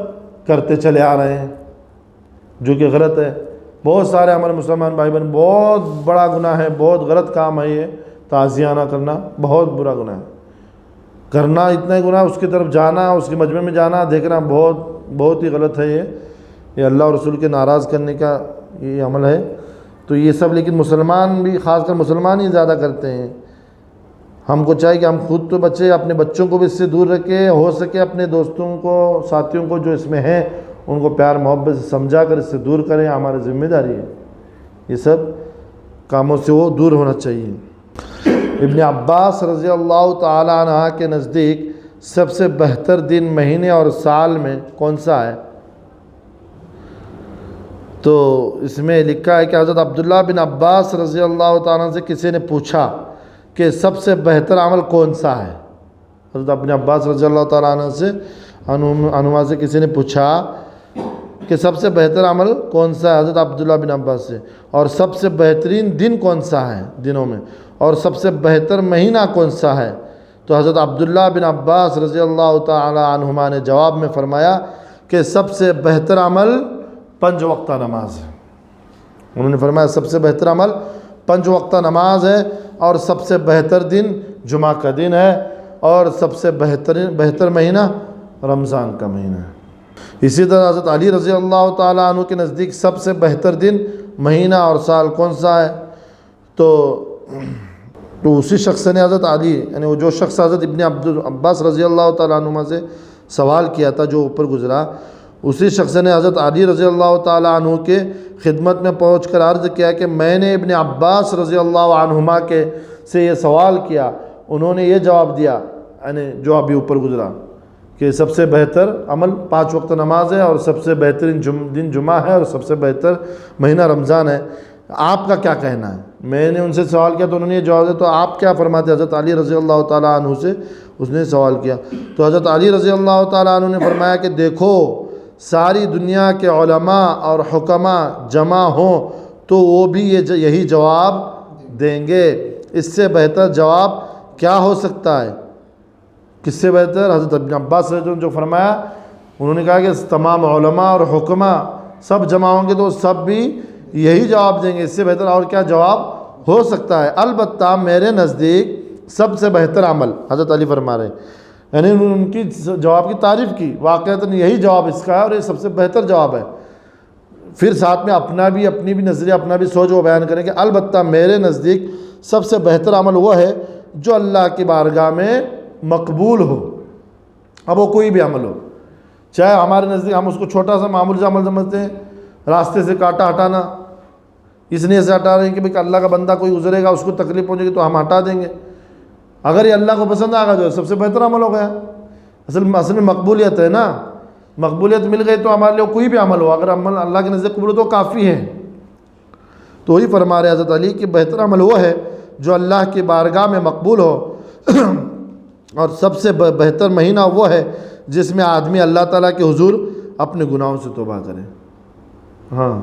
کرتے چلے آ رہے ہیں، جو کہ غلط ہے۔ بہت سارے ہمارے مسلمان بھائی بہن، بہت بڑا گناہ ہے، بہت غلط کام ہے یہ تعزیانہ کرنا، بہت برا گناہ ہے کرنا، اتنا ہی گناہ، اس کی طرف جانا، اس کے مجمع میں جانا، دیکھنا بہت ہی غلط ہے یہ اللہ اور رسول کے ناراض کرنے کا یہ عمل ہے۔ تو یہ سب لیکن مسلمان بھی، خاص کر مسلمان ہی زیادہ کرتے ہیں۔ ہم کو چاہیے کہ ہم خود تو بچے، اپنے بچوں کو بھی اس سے دور رکھیں، ہو سکے اپنے دوستوں کو، ساتھیوں کو جو اس میں ہیں ان کو پیار محبت سے سمجھا کر اس سے دور کریں، ہماری ذمہ داری ہے۔ یہ سب کاموں سے وہ دور ہونا چاہیے۔ ابن عباس رضی اللہ تعالی عنہ کے نزدیک سب سے بہتر دن، مہینے اور سال میں کون سا ہے؟ تو اس میں لکھا ہے کہ حضرت عبداللہ بن عباس رضی اللہ تعالیٰ عنہ سے کسی نے پوچھا کہ سب سے بہتر عمل کون سا ہے؟ حضرت ابن عباس رضی اللہ تعالیٰ عنہ سے کسی نے پوچھا کہ سب سے بہتر عمل کون سا ہے حضرت عبداللہ بن عباس سے، اور سب سے بہترین دن کون سا ہے دنوں میں، اور سب سے بہتر مہینہ کون سا ہے؟ تو حضرت عبداللہ بن عباس رضی اللہ تعالی عنہما نے جواب میں فرمایا کہ سب سے بہتر عمل 5 وقتہ نماز ہے۔ انہوں نے فرمایا سب سے بہتر عمل 5 وقتہ نماز ہے، اور سب سے بہتر دن جمعہ کا دن ہے، اور سب سے بہتر مہینہ رمضان کا مہینہ ہے۔ اسی طرح حضرت علی رضی اللہ تعالیٰ عنہ کے نزدیک سب سے بہتر دن، مہینہ اور سال کون سا ہے؟ تو اسی شخص نے حضرت علی، یعنی وہ جو شخص حضرت ابن عباس رضی اللہ تعالیٰ عنہ سے سوال کیا تھا جو اوپر گزرا، اسی شخص نے حضرت علی رضی اللہ تعالیٰ عنہ کے خدمت میں پہنچ کر عرض کیا کہ میں نے ابن عباس رضی اللہ عنہما کے سے یہ سوال کیا، انہوں نے یہ جواب دیا، یعنی جو ابھی اوپر گزرا، کہ سب سے بہتر عمل 5 وقت نماز ہے، اور سب سے بہترین دن جمعہ ہے، اور سب سے بہتر مہینہ رمضان ہے۔ آپ کا کیا کہنا ہے؟ میں نے ان سے سوال کیا تو انہوں نے یہ جواب دیا، تو آپ کیا فرماتے؟ حضرت علی رضی اللہ تعالیٰ عنہ سے اس نے سوال کیا، تو حضرت علی رضی اللہ تعالیٰ عنہ نے فرمایا کہ دیکھو، ساری دنیا کے علماء اور حکماء جمع ہوں تو وہ بھی یہی جواب دیں گے، اس سے بہتر جواب کیا ہو سکتا ہے؟ کس سے بہتر؟ حضرت ابن عباس رضی اللہ عنہ جو فرمایا، انہوں نے کہا کہ تمام علماء اور حکماء سب جمع ہوں گے تو سب بھی یہی جواب دیں گے، اس سے بہتر اور کیا جواب ہو سکتا ہے؟ البتہ میرے نزدیک سب سے بہتر عمل، حضرت علی فرما رہے ہیں، یعنی ان کی جواب کی تعریف کی، واقعتاً یہی جواب اس کا ہے اور یہ سب سے بہتر جواب ہے۔ پھر ساتھ میں اپنی بھی نظریہ، اپنا بھی سوچ وہ بیان کریں کہ البتہ میرے نزدیک سب سے بہتر عمل وہ ہے جو اللہ کی بارگاہ میں مقبول ہو۔ اب وہ کوئی بھی عمل ہو، چاہے ہمارے نزدیک ہم اس کو چھوٹا سا معمولی سا عمل سمجھتے ہیں، راستے سے کانٹا ہٹانا، اس لیے سے ہٹا رہے ہیں کہ بھئی اللہ کا بندہ کوئی گزرے گا اس کو تکلیف پہنچے گی تو ہم ہٹا دیں گے، اگر یہ اللہ کو پسند آ گا جو سب سے بہتر عمل ہو گیا۔ اصل میں مقبولیت ہے نا، مقبولیت مل گئی تو ہمارے لیے کوئی بھی عمل ہو، اگر عمل اللہ کے نزدیک قبول ہو تو کافی ہے۔ تو وہی فرما رہے حضرت علی کہ بہتر عمل وہ ہے جو اللہ کی بارگاہ میں مقبول ہو، اور سب سے بہتر مہینہ وہ ہے جس میں آدمی اللہ تعالیٰ کے حضور اپنے گناہوں سے توبہ کرے۔ ہاں،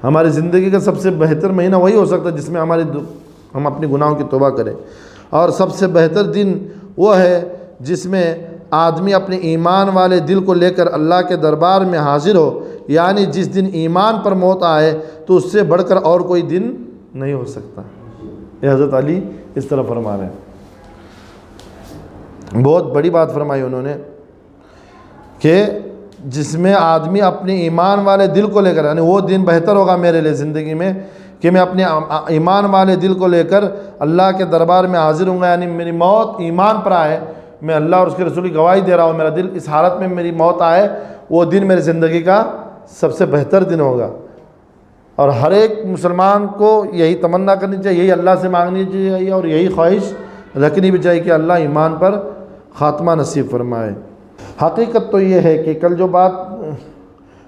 ہماری زندگی کا سب سے بہتر مہینہ وہی ہو سکتا ہے جس میں ہم اپنے گناہوں کی توبہ کریں، اور سب سے بہتر دن وہ ہے جس میں آدمی اپنے ایمان والے دل کو لے کر اللہ کے دربار میں حاضر ہو، یعنی جس دن ایمان پر موت آئے تو اس سے بڑھ کر اور کوئی دن نہیں ہو سکتا۔ یہ حضرت علی اس طرح فرما رہے ہیں، بہت بڑی بات فرمائی انہوں نے کہ جس میں آدمی اپنے ایمان والے دل کو لے کر، یعنی وہ دن بہتر ہوگا میرے لیے زندگی میں کہ میں اپنے ایمان والے دل کو لے کر اللہ کے دربار میں حاضر ہوں گا، یعنی میری موت ایمان پر آئے، میں اللہ اور اس کے رسول کی گواہی دے رہا ہوں، میرا دل اس حالت میں میری موت آئے، وہ دن میری زندگی کا سب سے بہتر دن ہوگا۔ اور ہر ایک مسلمان کو یہی تمنا کرنی چاہیے، یہی اللہ سے مانگنی چاہیے اور یہی خواہش رکھنی بھی چاہیے کہ اللہ ایمان پر خاتمہ نصیب فرمائے۔ حقیقت تو یہ ہے کہ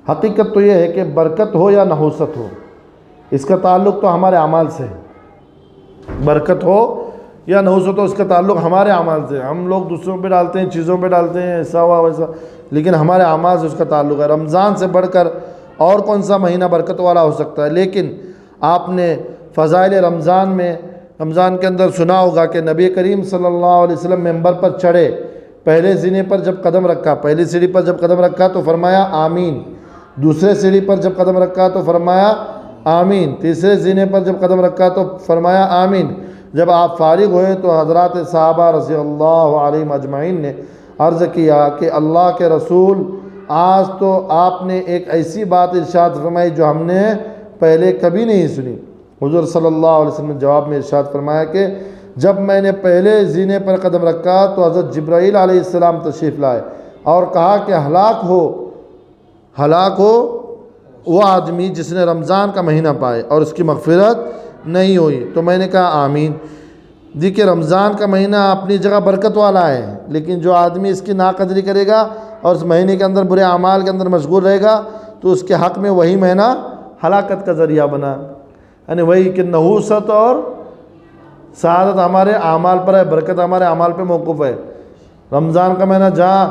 حقیقت تو یہ ہے کہ برکت ہو یا نحوست ہو، اس کا تعلق تو ہمارے اعمال سے ہے۔ برکت ہو یا نحوست ہو، اس کا تعلق ہمارے اعمال سے ہے۔ ہم لوگ دوسروں پہ ڈالتے ہیں، چیزوں پہ ڈالتے ہیں، ایسا ہوا ویسا، لیکن ہمارے اعمال سے اس کا تعلق ہے۔ رمضان سے بڑھ کر اور کون سا مہینہ برکت والا ہو سکتا ہے؟ لیکن آپ نے فضائل رمضان کے اندر سنا ہوگا کہ نبی کریم صلی اللہ علیہ وسلم ممبر پر چڑھے، پہلے زینے پر جب قدم رکھا، پہلی سیڑھی پر جب قدم رکھا تو فرمایا آمین، دوسرے سیڑھی پر جب قدم رکھا تو فرمایا آمین، تیسرے زینے پر جب قدم رکھا تو فرمایا آمین۔ جب آپ فارغ ہوئے تو حضرات صحابہ رضی اللہ علیہم اجمعین نے عرض کیا کہ اللہ کے رسول، آج تو آپ نے ایک ایسی بات ارشاد فرمائی جو ہم نے پہلے کبھی نہیں سنی۔ حضور صلی اللہ علیہ وسلم نے جواب میں ارشاد فرمایا کہ جب میں نے پہلے زینے پر قدم رکھا تو حضرت جبرائیل علیہ السلام تشریف لائے اور کہا کہ ہلاک ہو وہ آدمی جس نے رمضان کا مہینہ پائے اور اس کی مغفرت نہیں ہوئی۔ تو میں نے کہا آمین۔ دیکھیے رمضان کا مہینہ اپنی جگہ برکت والا ہے، لیکن جو آدمی اس کی ناقدری کرے گا اور اس مہینے کے اندر برے اعمال کے اندر مشغول رہے گا تو اس کے حق میں وہی مہینہ ہلاکت کا ذریعہ بنا۔ یعنی وہی کہ نحوست اور سعادت ہمارے اعمال پر ہے، برکت ہمارے اعمال پہ موقوف ہے۔ رمضان کا مہینہ جہاں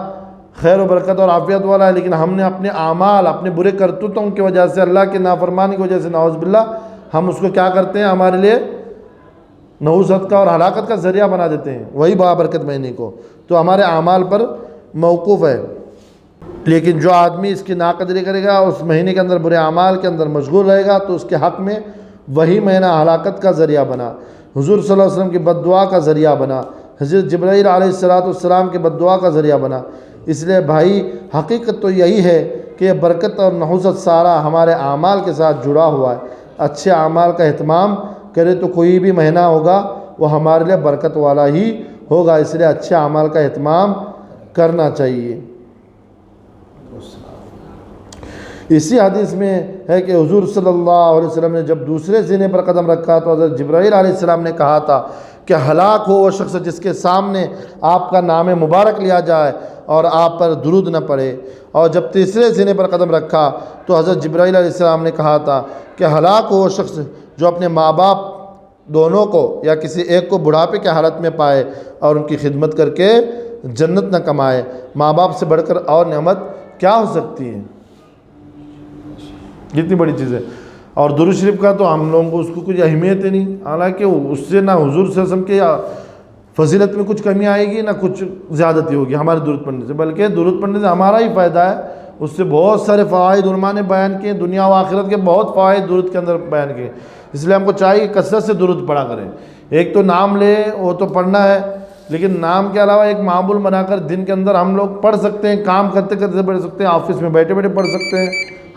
خیر و برکت اور عافیت والا ہے، لیکن ہم نے اپنے اعمال، اپنے برے کرتوتوں کی وجہ سے، اللہ کی نافرمانی کی وجہ سے نعوذ باللہ، ہم اس کو کیا کرتے ہیں؟ ہمارے لیے نحوست کا اور ہلاکت کا ذریعہ بنا دیتے ہیں وہی بابرکت مہینے کو، تو ہمارے اعمال پر موقوف ہے۔ لیکن جو آدمی اس کی ناقدری کرے گا، اس مہینے کے اندر برے اعمال کے اندر مشغول رہے گا تو اس کے حق میں وہی مہینہ ہلاکت کا ذریعہ بنا، حضور صلی اللہ علیہ وسلم کی بد دعا کا ذریعہ بنا، حضرت جبرائیل علیہ السلام کی بد دعا کا ذریعہ بنا۔ اس لیے بھائی حقیقت تو یہی ہے کہ یہ برکت اور نحوست سارا ہمارے اعمال کے ساتھ جڑا ہوا ہے۔ اچھے اعمال کا اہتمام کرے تو کوئی بھی مہینہ ہوگا وہ ہمارے لیے برکت والا ہی ہوگا، اس لیے اچھے اعمال کا اہتمام کرنا چاہیے۔ اسی حدیث میں ہے کہ حضور صلی اللہ علیہ وسلم نے جب دوسرے زینے پر قدم رکھا تو حضرت جبرائیل علیہ السلام نے کہا تھا کہ ہلاک ہو وہ شخص جس کے سامنے آپ کا نام مبارک لیا جائے اور آپ پر درود نہ پڑے۔ اور جب تیسرے زینے پر قدم رکھا تو حضرت جبرائیل علیہ السلام نے کہا تھا کہ ہلاک ہو وہ شخص جو اپنے ماں باپ دونوں کو یا کسی ایک کو بڑھاپے کی حالت میں پائے اور ان کی خدمت کر کے جنت نہ کمائے۔ ماں باپ سے بڑھ کر اور نعمت کیا ہو سکتی ہے؟ کتنی بڑی چیز ہے۔ اور درود شریف کا تو ہم لوگوں کو اس کو کچھ اہمیت ہی نہیں، حالانکہ اس سے نہ حضور صلی اللہ علیہ وسلم کے فضیلت میں کچھ کمی آئے گی نہ کچھ زیادتی ہوگی ہمارے درود پڑھنے سے، بلکہ درود پڑھنے سے ہمارا ہی فائدہ ہے۔ اس سے بہت سارے فوائد علماء نے بیان کیے، دنیا و آخرت کے بہت فوائد درود کے اندر بیان کیے، اس لیے ہم کو چاہیے کہ کثرت سے درود پڑھا کریں۔ ایک تو نام لے وہ تو پڑھنا ہے، لیکن نام کے علاوہ ایک معمول بنا کر دن کے اندر ہم لوگ پڑھ سکتے ہیں، کام کرتے کرتے پڑھ سکتے ہیں، آفس میں بیٹھے بیٹھے پڑھ سکتے ہیں،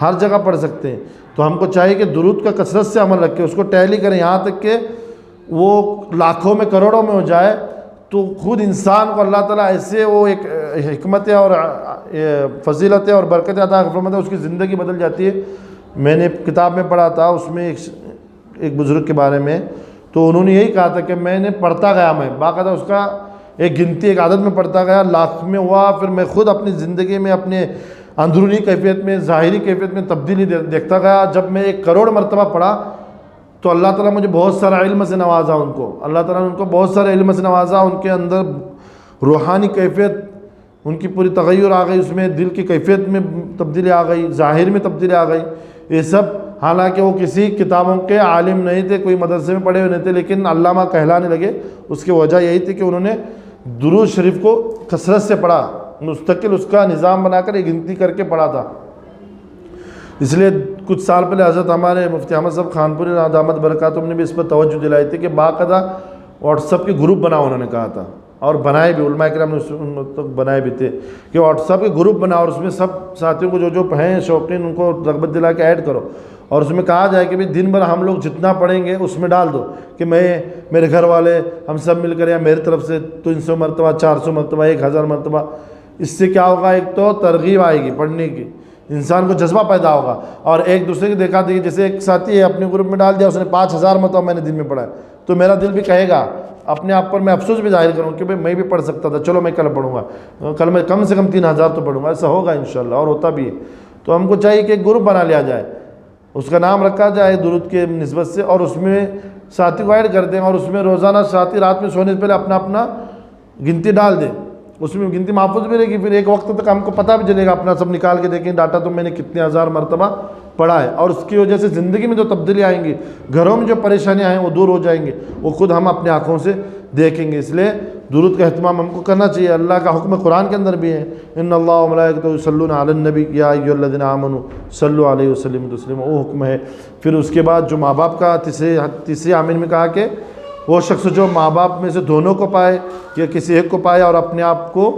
ہر جگہ پڑھ سکتے ہیں۔ تو ہم کو چاہیے کہ درود کا کثرت سے عمل رکھیں، اس کو ٹیلی کریں، یہاں تک کہ وہ لاکھوں میں کروڑوں میں ہو جائے تو خود انسان کو اللہ تعالیٰ ایسے وہ ایک حکمت اور فضیلت اور برکت عطا فرماتا ہے، اس کی زندگی بدل جاتی ہے۔ میں نے کتاب میں پڑھا تھا، اس میں ایک بزرگ کے بارے میں، تو انہوں نے یہی کہا تھا کہ میں نے پڑھتا گیا، میں باقاعدہ اس کا ایک گنتی ایک عادت میں پڑھتا گیا، لاکھ میں ہوا، پھر میں خود اپنی زندگی میں اپنے اندرونی کیفیت میں، ظاہری کیفیت میں تبدیلی دیکھتا گیا۔ جب میں 1 کروڑ مرتبہ پڑھا تو اللہ تعالیٰ مجھے بہت سارا علم سے نوازا، ان کو اللہ تعالیٰ نے ان کو بہت سارے علم سے نوازا، ان کے اندر روحانی کیفیت ان کی پوری تغیر آ گئی، اس میں دل کی کیفیت میں تبدیلی آ گئی، ظاہر میں تبدیلی آ گئی۔ یہ سب حالانکہ وہ کسی کتابوں کے عالم نہیں تھے، کوئی مدرسے میں پڑھے ہوئے نہیں تھے، لیکن علامہ کہلانے لگے۔ اس کی وجہ یہی تھی کہ انہوں نے درود شریف کو کثرت سے پڑھا، مستقل اس کا نظام بنا کر ایک گنتی کر کے پڑھا تھا۔ اس لیے کچھ سال پہلے حضرت ہمارے مفتی احمد صاحب خانپوری دامت برکاتہم نے بھی اس پر توجہ دلائی تھی کہ باقاعدہ واٹس ایپ کے گروپ بناؤ، انہوں نے کہا تھا، اور بنائے بھی، علماء کرام نے ان تک بنائے بھی تھے کہ واٹس ایپ کے گروپ بناؤ اور اس میں سب ساتھیوں کو جو ہیں شوقین ان کو رغبت دلا کے ایڈ کرو، اور اس میں کہا جائے کہ دن بھر ہم لوگ جتنا پڑھیں گے اس میں ڈال دو کہ میں میرے گھر والے ہم سب مل کر یا میری طرف سے 300 مرتبہ 400 مرتبہ 1000 مرتبہ. اس سے کیا ہوگا؟ ایک تو ترغیب آئے گی پڑھنے کی، انسان کو جذبہ پیدا ہوگا، اور ایک دوسرے کی دیکھا دیکھی. جیسے ایک ساتھی ہے اپنے گروپ میں ڈال دیا، اس نے 5000 مرتبہ میں نے دن میں پڑھا ہے، تو میرا دل بھی کہے گا، اپنے آپ پر میں افسوس بھی ظاہر کروں کہ میں بھی پڑھ سکتا تھا، چلو میں کل پڑھوں گا، کل میں کم سے کم 3000 تو پڑھوں گا. ایسا ہوگا انشاءاللہ، اور ہوتا بھی ہے. تو ہم کو چاہیے کہ ایک گروپ بنا لیا جائے، اس کا نام رکھا جائے درود کے نسبت سے، اور اس میں ساتھی کو ایڈ کر دیں، اور اس میں روزانہ ساتھی رات میں سونے سے پہلے اپنا اپنا گنتی ڈال دیں. اس میں گنتی محفوظ بھی رہے گی، پھر ایک وقت تک ہم کو پتہ بھی چلے گا، اپنا سب نکال کے دیکھیں ڈاٹا تو میں نے کتنے ہزار مرتبہ پڑھا ہے. اور اس کی وجہ سے زندگی میں جو تبدیلی آئیں گی، گھروں میں جو پریشانیاں ہیں وہ دور ہو جائیں گے، وہ خود ہم اپنے آنکھوں سے دیکھیں گے. اس لیے درود کا اہتمام ہم کو کرنا چاہیے. اللہ کا حکم قرآن کے اندر بھی ہے، ان اللہ و ملائکتہ یصلون علی النبی یا ایھا الذین آمنوا صلوا علیہ وسلم تسلیما، وہ حکم ہے. پھر اس کے بعد جو ماں باپ کا تیسری آمین میں کہا کہ وہ شخص جو ماں باپ میں سے دونوں کو پائے یا کسی ایک کو پائے اور اپنے آپ کو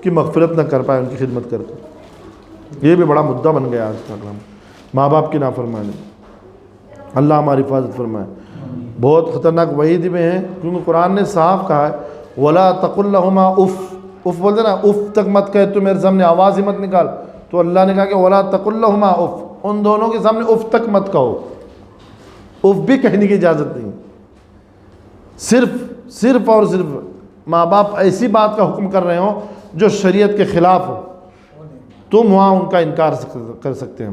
کی مغفرت نہ کر پائے ان کی خدمت کر کے. یہ بھی بڑا مدعا بن گیا آج کا ماں باپ کی نافرمانی. اللہ ہماری حفاظت فرمائے. بہت خطرناک وعید میں ہے، کیونکہ قرآن نے صاف کہا ہے وَلَا تَقُلْ لَهُمَا اف. اف بولتے نا، اف تک مت کہے، تو میرے سامنے آواز ہی مت نکال. تو اللہ نے کہا کہ وَلَا تَقُلْ لَهُمَا اف، ان دونوں کے سامنے اف تک مت کہو. اف بھی کہنے کی اجازت نہیں. صرف اور صرف ماں باپ ایسی بات کا حکم کر رہے ہوں جو شریعت کے خلاف ہو، تم وہاں ان کا انکار کر سکتے ہیں.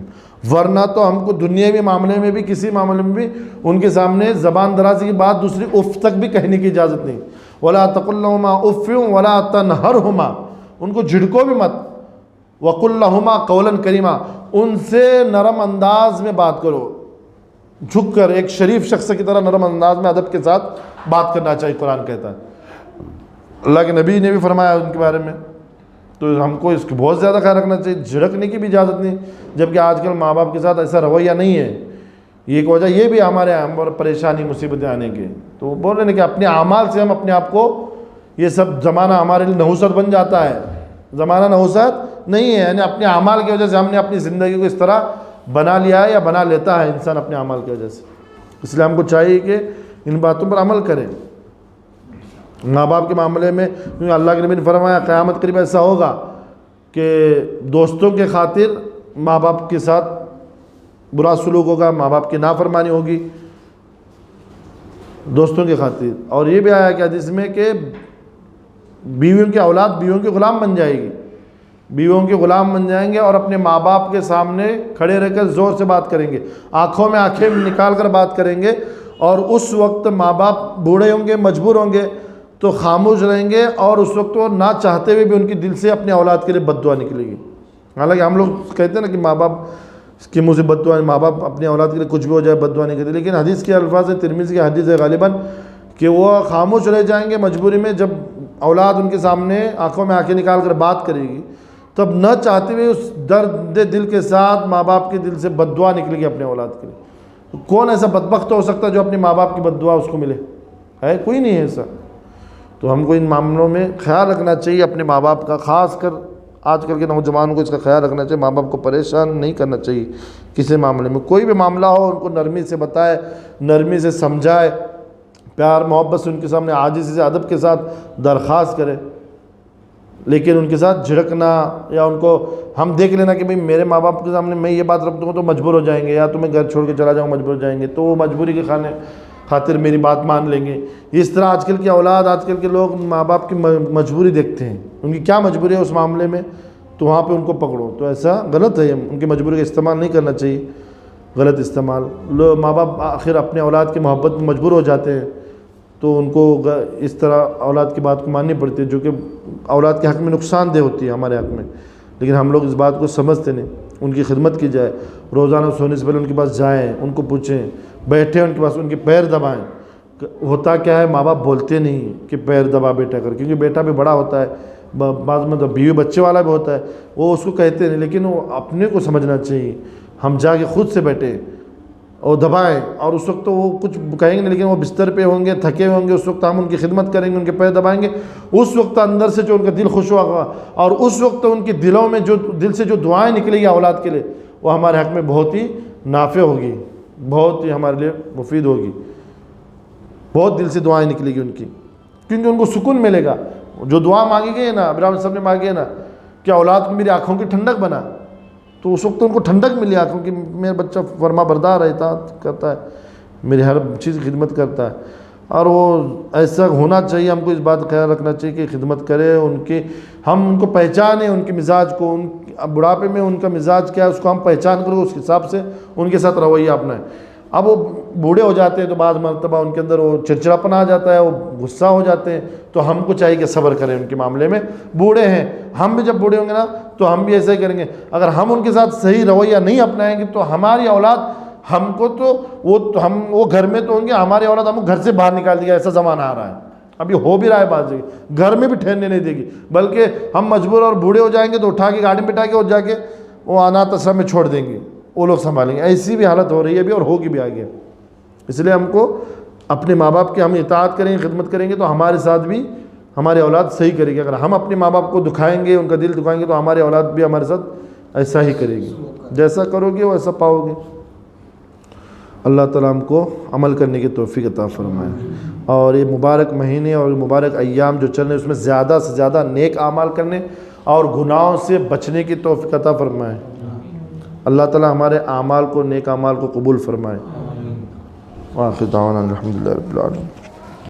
ورنہ تو ہم کو دنیاوی معاملے میں بھی کسی معاملے میں بھی ان کے سامنے زبان درازی کی بات دوسری اف تک بھی کہنے کی اجازت نہیں. وَلَا تَقُلْ لَهُمَا اُفٍّ وَلَا تَنْهَرْهُمَا، ان کو جھڑکو بھی مت. وَقُلْ لَهُمَا قَوْلًا كَرِيمًا، ان سے نرم انداز میں بات کرو، جھک کر ایک شریف شخص کی طرح نرم انداز میں ادب کے ساتھ بات کرنا چاہیے. قرآن کہتا ہے، اللہ کے نبی نے بھی فرمایا ان کے بارے میں. تو ہم کو اس کو بہت زیادہ خیال رکھنا چاہیے. جھڑکنے کی بھی اجازت نہیں، جبکہ آج کل ماں باپ کے ساتھ ایسا رویہ نہیں ہے. یہ ایک وجہ یہ بھی ہمارے یہاں پریشانی مصیبتیں آنے کی. تو بول رہے ہیں کہ اپنے اعمال سے ہم اپنے آپ کو، یہ سب زمانہ ہمارے لیے نحوست بن جاتا ہے. زمانہ نحوست نہیں ہے، یعنی اپنے اعمال کی وجہ سے ہم نے اپنی زندگی کو اس طرح بنا لیا ہے یا بنا لیتا ہے انسان اپنے اعمال کی وجہ سے. اس لیے ہم کو چاہیے کہ ان باتوں پر عمل کریں. ماں باپ کے معاملے میں کیونکہ اللہ کے نبی نے فرمایا قیامت قریب ایسا ہوگا کہ دوستوں کے خاطر ماں باپ کے ساتھ برا سلوک ہوگا، ماں باپ کی نافرمانی ہوگی دوستوں کے خاطر. اور یہ بھی آیا کہ حدیث میں کہ بیویوں کی اولاد بیویوں کے غلام بن جائے گی، بیویوں کے غلام بن جائیں گے اور اپنے ماں باپ کے سامنے کھڑے رہ کر زور سے بات کریں گے، آنکھوں میں آنکھیں نکال کر بات کریں گے. اور اس وقت ماں باپ بوڑھے ہوں گے، مجبور ہوں گے تو خاموش رہیں گے، اور اس وقت وہ نہ چاہتے ہوئے بھی ان کی دل سے اپنے اولاد کے لیے بد دعا نکلے گی. حالانکہ ہم لوگ کہتے ہیں نا کہ ماں باپ کی منہ سے بد دعا، ماں باپ اپنے اولاد کے لیے کچھ بھی ہو جائے بد دعا نہیں کرتے، لیکن حدیث کے الفاظ ہے، ترمذی کی حدیث ہے غالباً، کہ وہ خاموش رہ جائیں گے مجبوری میں. جب اولاد ان کے سامنے آنکھوں میں آنکھیں نکال کر بات کرے گی تب نہ چاہتے ہوئے اس درد دل کے ساتھ ماں باپ کے دل سے بد دعا نکلے گی اپنے اولاد کے لیے. کون ایسا بدبخت ہو سکتا ہے جو اپنے ماں باپ کی بد دعا اس کو ملے؟ ہے کوئی نہیں ہے ایسا. تو ہم کو ان معاملوں میں خیال رکھنا چاہیے اپنے ماں باپ کا، خاص کر آج کل کے نوجوانوں کو اس کا خیال رکھنا چاہیے. ماں باپ کو پریشان نہیں کرنا چاہیے کسی معاملے میں. کوئی بھی معاملہ ہو ان کو نرمی سے بتائے، نرمی سے سمجھائے، پیار محبت سے ان کے سامنے عاجزی سے ادب کے ساتھ درخواست کرے. لیکن ان کے ساتھ جھڑکنا یا ان کو ہم دیکھ لینا کہ بھئی میرے ماں باپ کے سامنے میں یہ بات رکھ دوں گا تو مجبور ہو جائیں گے، یا تو میں گھر چھوڑ کے چلا جاؤں مجبور ہو جائیں گے، تو وہ مجبوری کے خاطر میری بات مان لیں گے. اس طرح آج کل کی اولاد، آج کل کے لوگ ماں باپ کی مجبوری دیکھتے ہیں، ان کی کیا مجبوری ہے اس معاملے میں، تو وہاں پہ ان کو پکڑو. تو ایسا غلط ہے، ان کی مجبوری کا استعمال نہیں کرنا چاہیے، غلط استعمال. ماں باپ آخر اپنے اولاد کی محبت میں مجبور ہو جاتے ہیں، تو ان کو اس طرح اولاد کی بات کو ماننی پڑتی ہے، جو کہ اولاد کے حق میں نقصان دہ ہوتی ہے ہمارے حق میں. لیکن ہم لوگ اس بات کو سمجھتے نہیں. ان کی خدمت کی جائے، روزانہ سونے سے پہلے ان کے پاس جائیں، ان کو پوچھیں، بیٹھیں ان کے پاس، ان کے پیر دبائیں. ہوتا کیا ہے، ماں باپ بولتے نہیں کہ پیر دبا بیٹا کر، کیونکہ بیٹا بھی بڑا ہوتا ہے، بعض میں تو بیوی بچے والا بھی ہوتا ہے، وہ اس کو کہتے نہیں، لیکن وہ اپنے کو سمجھنا چاہیے. ہم جا کے خود سے بیٹھیں اور دبائیں، اور اس وقت تو وہ کچھ کہیں گے نہیں، لیکن وہ بستر پہ ہوں گے، تھکے ہوں گے، اس وقت ہم ان کی خدمت کریں گے، ان کے پیر دبائیں گے. اس وقت اندر سے جو ان کا دل خوش ہوگا، اور اس وقت ان کے دلوں میں جو دل سے جو دعائیں نکلیں گی اولاد کے لیے، وہ ہمارے حق میں بہت ہی نافع ہوگی، بہت ہی ہمارے لیے مفید ہوگی، بہت دل سے دعائیں نکلے گی ان کی، کیونکہ ان کو سکون ملے گا۔ جو دعا مانگی گئی ہے نا، ابراہیم صاحب نے مانگی ہے نا کہ اولاد کو میری آنکھوں کی ٹھنڈک بنا، تو اس وقت ان کو ٹھنڈک ملی آنکھوں کی، میرا بچہ فرما بردار ہے، اطاعت کرتا ہے، میری ہر چیز کی خدمت کرتا ہے۔ اور وہ ایسا ہونا چاہیے، ہم کو اس بات کا خیال رکھنا چاہیے کہ خدمت کرے ان کی، ہم ان کو پہچانیں، ان کے مزاج کو، اب بڑھاپے میں ان کا مزاج کیا ہے اس کو ہم پہچان کر اس حساب سے ان کے ساتھ رویہ اپنائیں۔ اب وہ بوڑھے ہو جاتے ہیں تو بعض مرتبہ ان کے اندر وہ چڑچڑاپن آ جاتا ہے، وہ غصہ ہو جاتے ہیں، تو ہم کو چاہیے کہ صبر کریں ان کے معاملے میں۔ بوڑھے ہیں، ہم بھی جب بوڑھے ہوں گے نا تو ہم بھی ایسا ہی کریں گے۔ اگر ہم ان کے ساتھ صحیح رویہ نہیں اپنائیں گے تو ہماری اولاد ہم کو تو وہ گھر میں تو ہوں گے، ہماری اولاد ہم کو گھر سے باہر نکال دے گا، ایسا زمانہ آ رہا ہے، ابھی ہو بھی رہا ہے بعض جگہ، گھر میں بھی ٹھہرنے نہیں دے گی، بلکہ ہم مجبور اور بوڑھے ہو جائیں گے تو اٹھا کے گاڑی میں بٹھا کے اور جا کے وہ اناتھ آشرم میں چھوڑ دیں گے، وہ لوگ سنبھالیں گے۔ ایسی بھی حالت ہو رہی ہے ابھی اور ہوگی بھی آگے۔ اس لیے ہم کو اپنے ماں باپ کی ہم اطاعت کریں گے، خدمت کریں گے تو ہمارے ساتھ بھی ہماری اولاد صحیح کرے گی۔ اگر ہم اپنے ماں باپ کو دکھائیں گے، ان کا دل دکھائیں گے تو ہماری اولاد بھی ہمارے ساتھ ایسا ہی کرے گی، جیسا کرو گے ویسا پاؤ گے۔ اللہ تعالیٰ ہم کو عمل کرنے کی توفیق عطا فرمائے، اور یہ مبارک مہینے اور مبارک ایام جو چل رہے ہیں اس میں زیادہ سے زیادہ نیک اعمال کرنے اور گناہوں سے بچنے کی توفیق عطا فرمائے۔ اللہ تعالیٰ ہمارے اعمال کو، نیک اعمال کو قبول فرمائے۔ وآخر دعوانا الحمدللہ رب العالمین۔